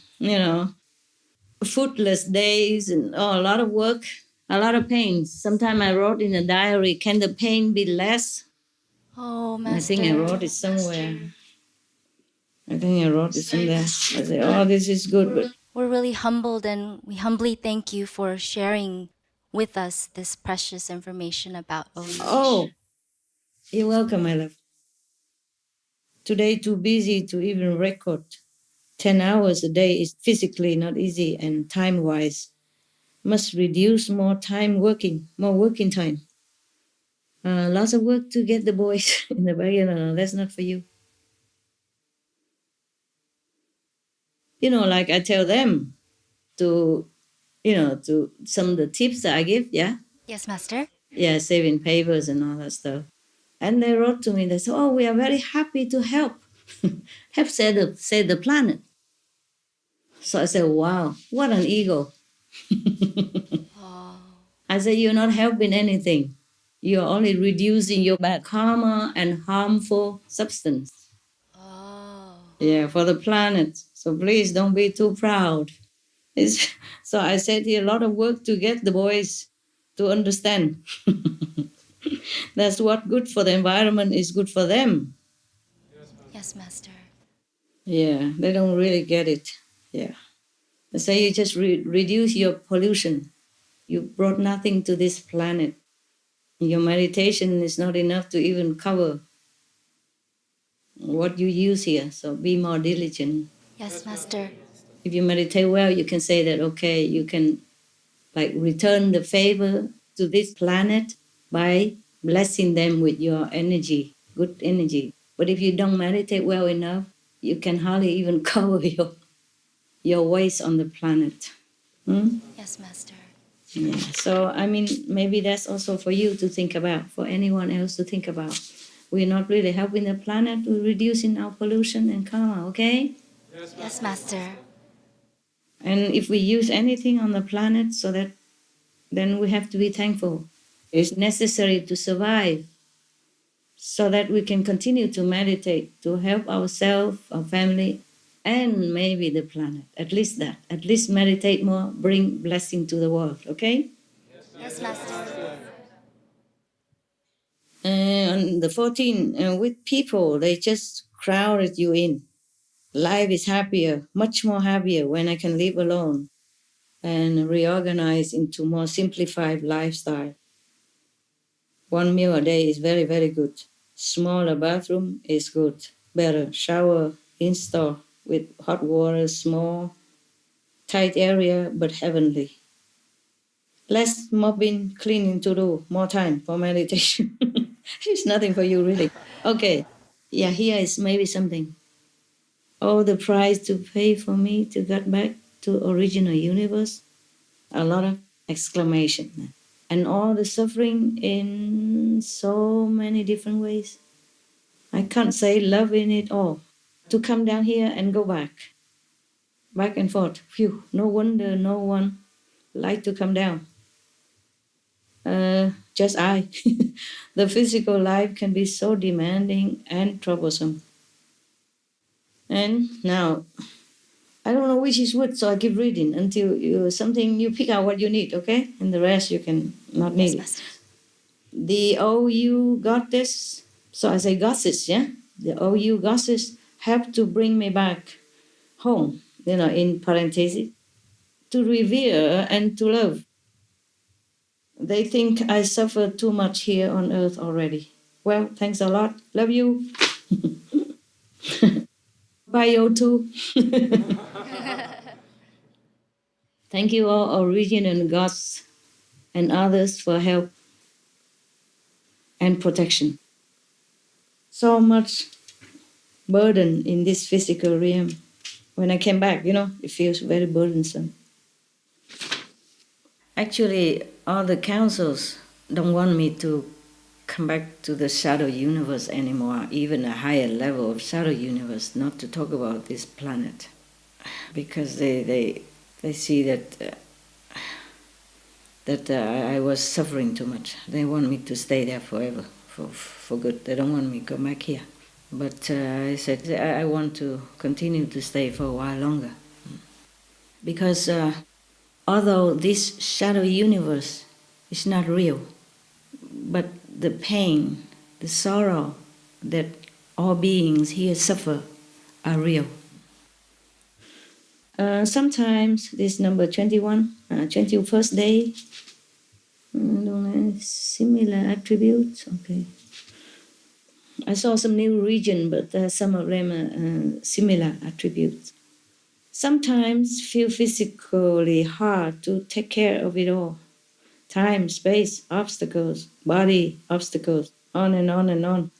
foodless days and a lot of work, a lot of pain. Sometimes I wrote in a diary, can the pain be less? Oh, Master. I think I wrote it somewhere. I said, oh, this is good. But we're really humbled, and we humbly thank you for sharing with us this precious information about OH. Oh, you're welcome, my love. Today, too busy to even record. 10 hours a day is physically not easy, and time-wise, must reduce more working time. Lots of work to get the boys in the bag. No, that's not for you. Like I tell them to some of the tips that I give, yeah? Yes, Master. Yeah, saving papers and all that stuff. And they wrote to me, they said, oh, we are very happy to help. Help save the planet. So I said, wow, what an ego. I said, you're not helping anything. You're only reducing your bad karma and harmful substance. Yeah, for the planet. So please don't be too proud. So I said here, a lot of work to get the boys to understand. That's what good for the environment is good for them. Yes, Master. Yeah, they don't really get it. Yeah. I say you just reduce your pollution. You brought nothing to this planet. Your meditation is not enough to even cover what you use here. So be more diligent. Yes, Master. If you meditate well, you can say that, okay, you can return the favor to this planet by blessing them with your energy. good energy. But if you don't meditate well enough, you can hardly even cover your waste on the planet. Hmm? Yes, Master. Yeah. So, I mean, maybe that's also for you to think about, for anyone else to think about. We're not really helping the planet, we're reducing our pollution and karma, okay? Yes, Master. And if we use anything on the planet, so that then we have to be thankful. It's necessary to survive so that we can continue to meditate, to help ourselves, our family, and maybe the planet. At least that. At least meditate more, bring blessing to the world, okay? Yes, Master. And the 14, with people, they just crowded you in. Life is happier, much more happier when I can live alone and reorganize into more simplified lifestyle. 1 meal a day is very, very good. Smaller bathroom is good. Better shower install with hot water, small, tight area, but heavenly. Less mopping, cleaning to do, more time for meditation. It's nothing for you, really. Okay, yeah, here is maybe something. Oh, the price to pay for me to get back to original universe. A lot of exclamation. And all the suffering in so many different ways. I can't say love in it all. To come down here and go back and forth. Phew, no wonder no one like to come down. Just I. The physical life can be so demanding and troublesome. And now, I don't know which is what, so I keep reading until you pick out what you need, okay? And the rest you can not need. Yes, Master. The OU goddess, so I say goddess, yeah? The OU goddess helped to bring me back home, in parentheses, to revere and to love. They think I suffer too much here on earth already. Well, thanks a lot. Love you. Bye, you too. Thank you all, original gods and others, for help and protection. So much burden in this physical realm. When I came back, it feels very burdensome. Actually, all the councils don't want me to come back to the shadow universe anymore, even a higher level of shadow universe, not to talk about this planet. Because they see that I was suffering too much. They want me to stay there forever, for good. They don't want me to come back here. But I said I want to continue to stay for a while longer. Because although this shadow universe is not real, but the pain, the sorrow that all beings here suffer are real. Sometimes this number 21, 21st day, similar attributes. Okay. I saw some new region, but some of them are similar attributes. Sometimes feel physically hard to take care of it all. Time, space, obstacles, body, obstacles, on and on and on.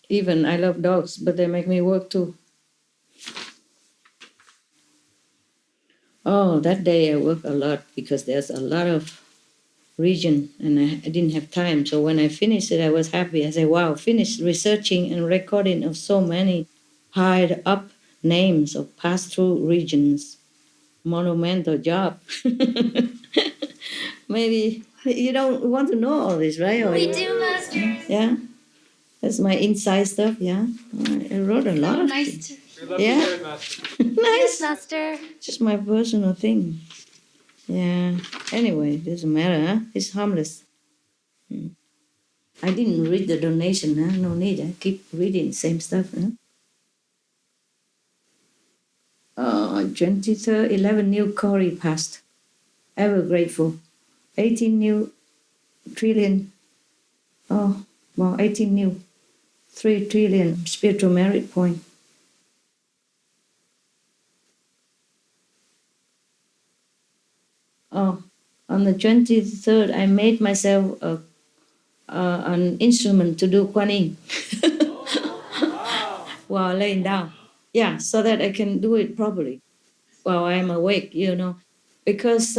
Even I love dogs, but they make me work too. Oh, that day I worked a lot because there's a lot of region and I didn't have time. So when I finished it, I was happy. I said, wow, finished researching and recording of so many hide up names of pass-through regions. Monumental job. Maybe you don't want to know all this, right? We do, Master. Yeah? That's my inside stuff, yeah? I wrote a lot of Nice things. to Yeah? Nice. Yes, Master. Just my personal thing. Yeah. Anyway, doesn't matter, huh? It's harmless. I didn't read the donation, huh? No need. I keep reading same stuff, huh? 23rd, 11 new Cory passed. Ever grateful. 18 new trillion. 18 new 3 trillion spiritual merit point. On the 23rd, I made myself a an instrument to do Kuan Yin while laying down. Yeah, so that I can do it properly while I'm awake, because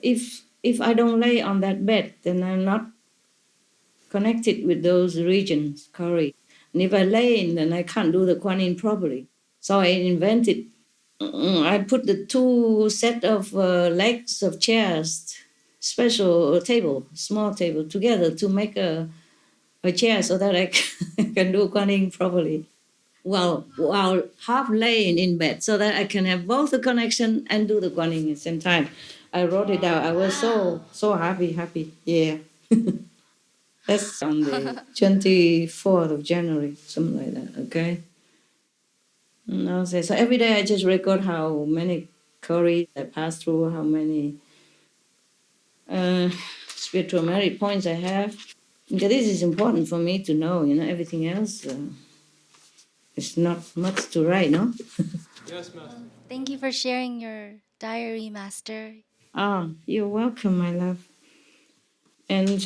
if I don't lay on that bed, then I'm not connected with those regions, Kari. And if I lay in, then I can't do the Kuan Yin properly. So I invented, I put the two set of legs of chairs, special table, small table, together to make a chair so that I can do Kuan Yin properly. While half laying in bed, so that I can have both the connection and do the Kuan Yin at the same time. I wrote it down. I was so happy. Yeah. That's on the 24th of January, something like that, okay? And I'll say, so every day I just record how many curries I pass through, how many spiritual merit points I have. Because this is important for me to know, everything else is not much to write, no? Yes, Master. Thank you for sharing your diary, Master. You're welcome, my love. And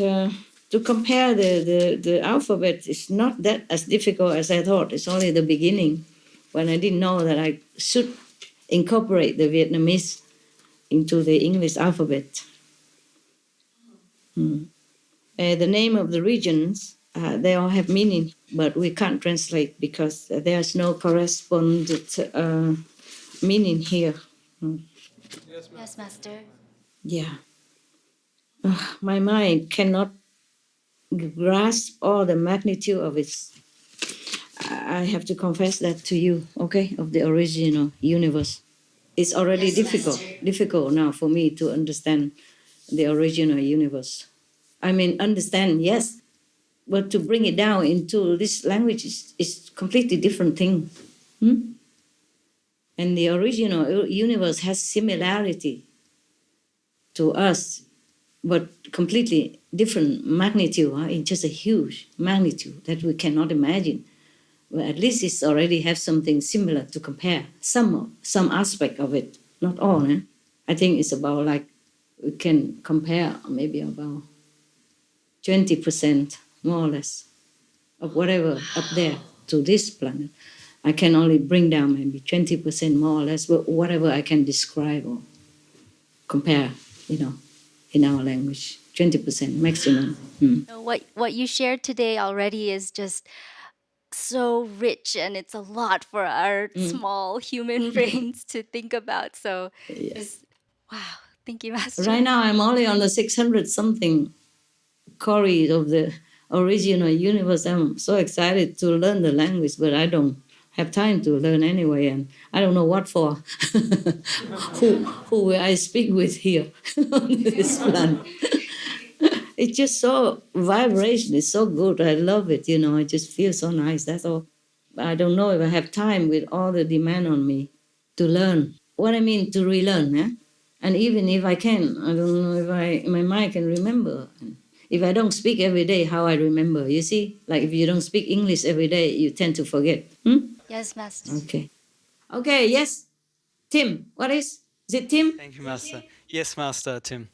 to compare the alphabet is not that as difficult as I thought. It's only the beginning, when I didn't know that I should incorporate the Vietnamese into the English alphabet. The name of the regions, they all have meaning, but we can't translate because there's no correspondent meaning here. Yes, Master. Yeah. My mind cannot grasp all the magnitude of it. I have to confess that to you, okay, of the original universe. It's already difficult now for me to understand the original universe. I mean, understand, yes, but to bring it down into this language is completely different thing. And the original universe has similarity to us, but completely different magnitude. It's just a huge magnitude that we cannot imagine. Well, at least it's already have something similar to compare. Some aspect of it, not all. I think it's about like we can compare maybe about 20% more or less of whatever up there to this planet. I can only bring down maybe 20% more or less, but whatever I can describe or compare, in our language. 20% maximum. What you shared today already is just so rich, and it's a lot for our small human brains to think about. So, wow, thank you, Master. Right now, I'm only on the 600 something Cory of the original universe. I'm so excited to learn the language, but I don't have time to learn anyway, and I don't know what for. who will I speak with here on this planet? It's just so vibration. It's so good. I love it. I just feel so nice. That's all. I don't know if I have time with all the demand on me to learn. What I mean to relearn, And even if I can, I don't know if my mind can remember. If I don't speak every day, how I remember? You see, like if you don't speak English every day, you tend to forget. Yes, Master. Okay. Yes, Tim. What is? Is it Tim? Thank you, Master. Yes, Master, Tim.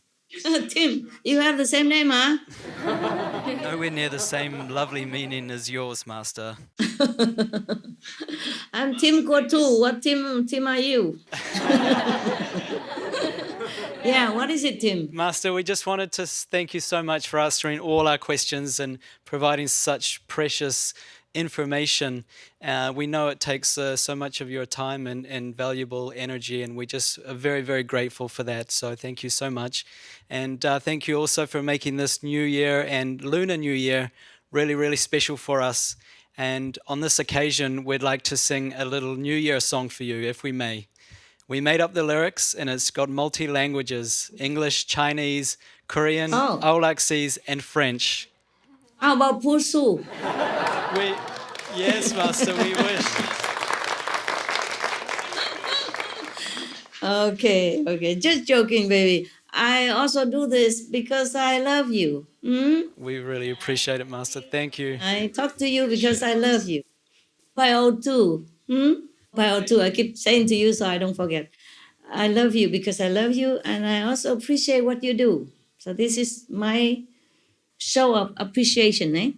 Tim, you have the same name, huh? Nowhere near the same lovely meaning as yours, Master. I'm Tim Go too. What Tim are you? Yeah, what is it, Tim? Master, we just wanted to thank you so much for answering all our questions and providing such precious information. We know it takes so much of your time and valuable energy, and we just are very, very grateful for that. So thank you so much. And thank you also for making this New Year and Lunar New Year really, really special for us. And on this occasion, we'd like to sing a little New Year song for you, if we may. We made up the lyrics, and it's got multi-languages: English, Chinese, Korean, Aulaxese, and French. How about Pusu? Yes, Master, we wish. Okay. Just joking, baby. I also do this because I love you. We really appreciate it, Master. Thank you. I talk to you because I love you. Pio too. I keep saying to you so I don't forget. I love you because I love you, and I also appreciate what you do. So this is my show of appreciation,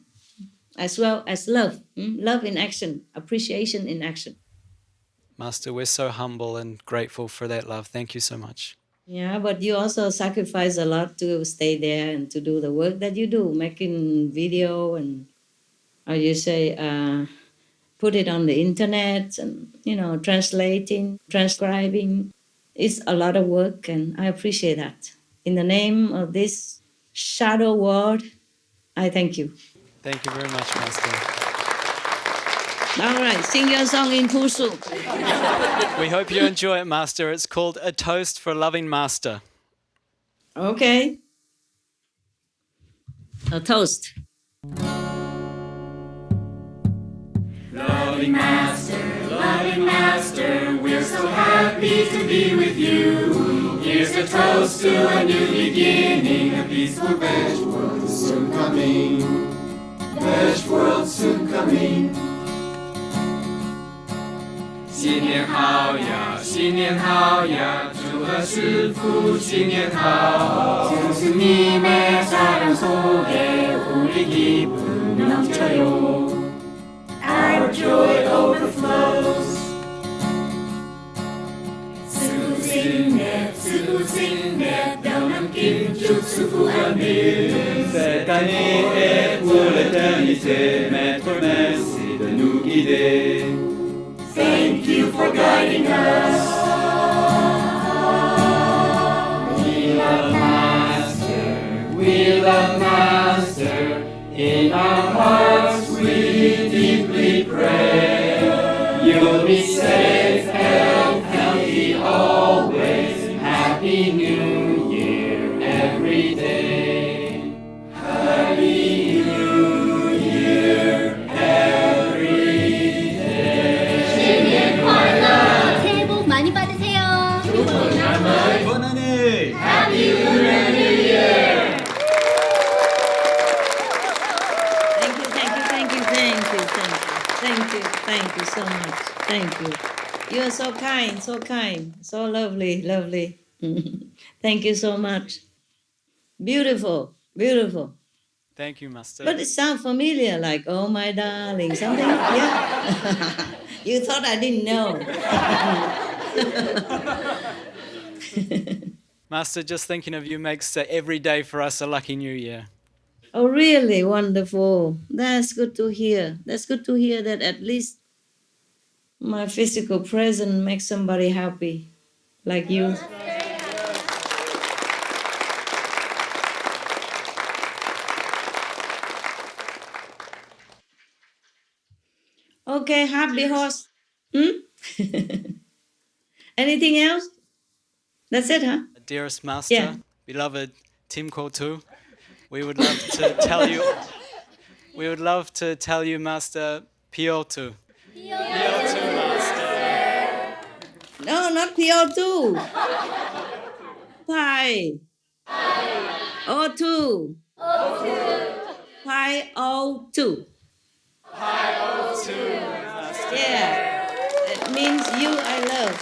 as well as love. Love in action, appreciation in action. Master, we're so humble and grateful for that love. Thank you so much. Yeah, but you also sacrifice a lot to stay there and to do the work that you do, making video and, how you say, put it on the internet and, translating, transcribing. It's a lot of work, and I appreciate that. In the name of this shadow world, I thank you. Thank you very much, Master. All right, sing your song in full swing. We hope you enjoy it, Master. It's called A Toast for a Loving Master. Okay. A toast. Loving Master, we're so happy to be with you. Here's a toast to a new beginning, a peaceful veg world soon coming. Veg world soon coming. 新年好呀，新年好呀，祝贺师父新年好。 스승님의 사랑 속에 우리 기쁨 넘쳐요. Our joy overflows. sư phụ sinh đẹp, đau năm kim chúc sư phụ an bình. Cette année est pour l'éternité, Maître merci de nous guider. Thank you for guiding us. We love Master. In our hearts we deeply pray. You'll be safe, healthy always. Happy New Year every day. Happy New Year every day. 新年快乐， 새해 복 많이 받으세요. Bonne année. Happy Lunar New Year. Thank you so much. Thank you. You are so kind, so lovely. Thank you so much. Beautiful. Thank you, Master. But it sounds familiar, like, oh my darling, something. Yeah. You thought I didn't know. Master, just thinking of you makes every day for us a lucky new year. Oh, really? Wonderful. That's good to hear. That's good to hear that at least my physical presence makes somebody happy, like you. Okay, happy horse. Anything else? That's it, huh? Dearest Master, Yeah. beloved Tim Kotu, we would love to tell you. We would love to tell you, Master, Piotu. Piotu, Master. No, not PO2. Pi. O2. Pi O2. Pi O2, Master. Yeah. It means you I love.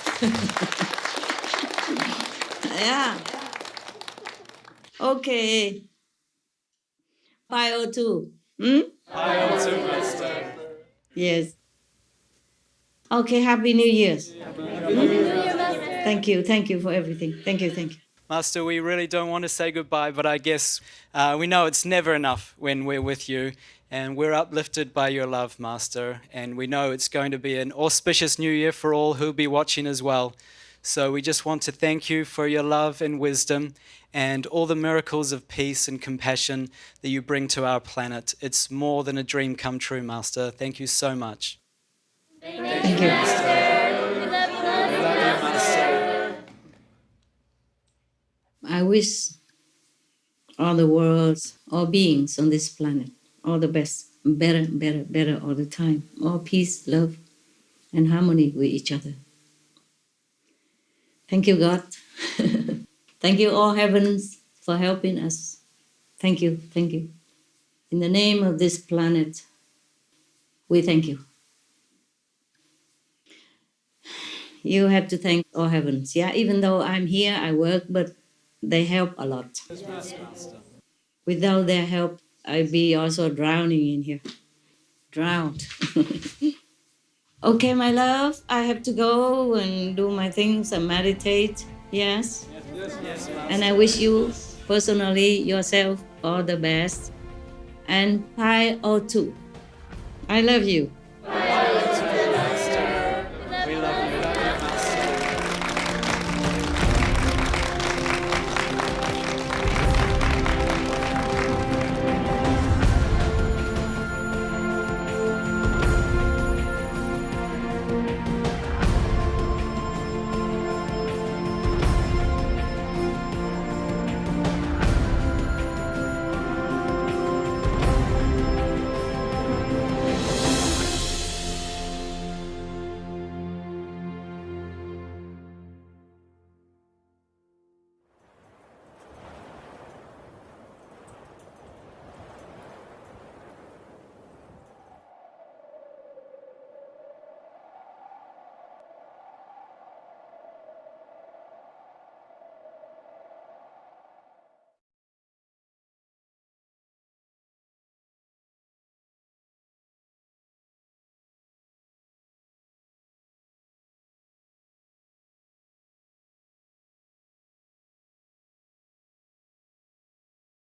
Yeah. Okay. Pi O2. Pi O2, Master. Yes. Okay, Happy New Year's. Thank you for everything. Thank you. Master, we really don't want to say goodbye, but I guess we know it's never enough when we're with you, and we're uplifted by your love, Master, and we know it's going to be an auspicious new year for all who'll be watching as well. So we just want to thank you for your love and wisdom and all the miracles of peace and compassion that you bring to our planet. It's more than a dream come true, Master. Thank you so much. Thank you. We love you, Master. I wish all the worlds, all beings on this planet, all the best, better all the time. All peace, love, and harmony with each other. Thank you, God. Thank you, all heavens, for helping us. Thank you. In the name of this planet, we thank you. You have to thank all heavens. Yeah, even though I'm here, I work, but they help a lot. Without their help, I'd be also drowning in here. Drowned. Okay, my love, I have to go and do my things and meditate. Yes? Yes, And I wish you personally, yourself, all the best. And I all too. I love you.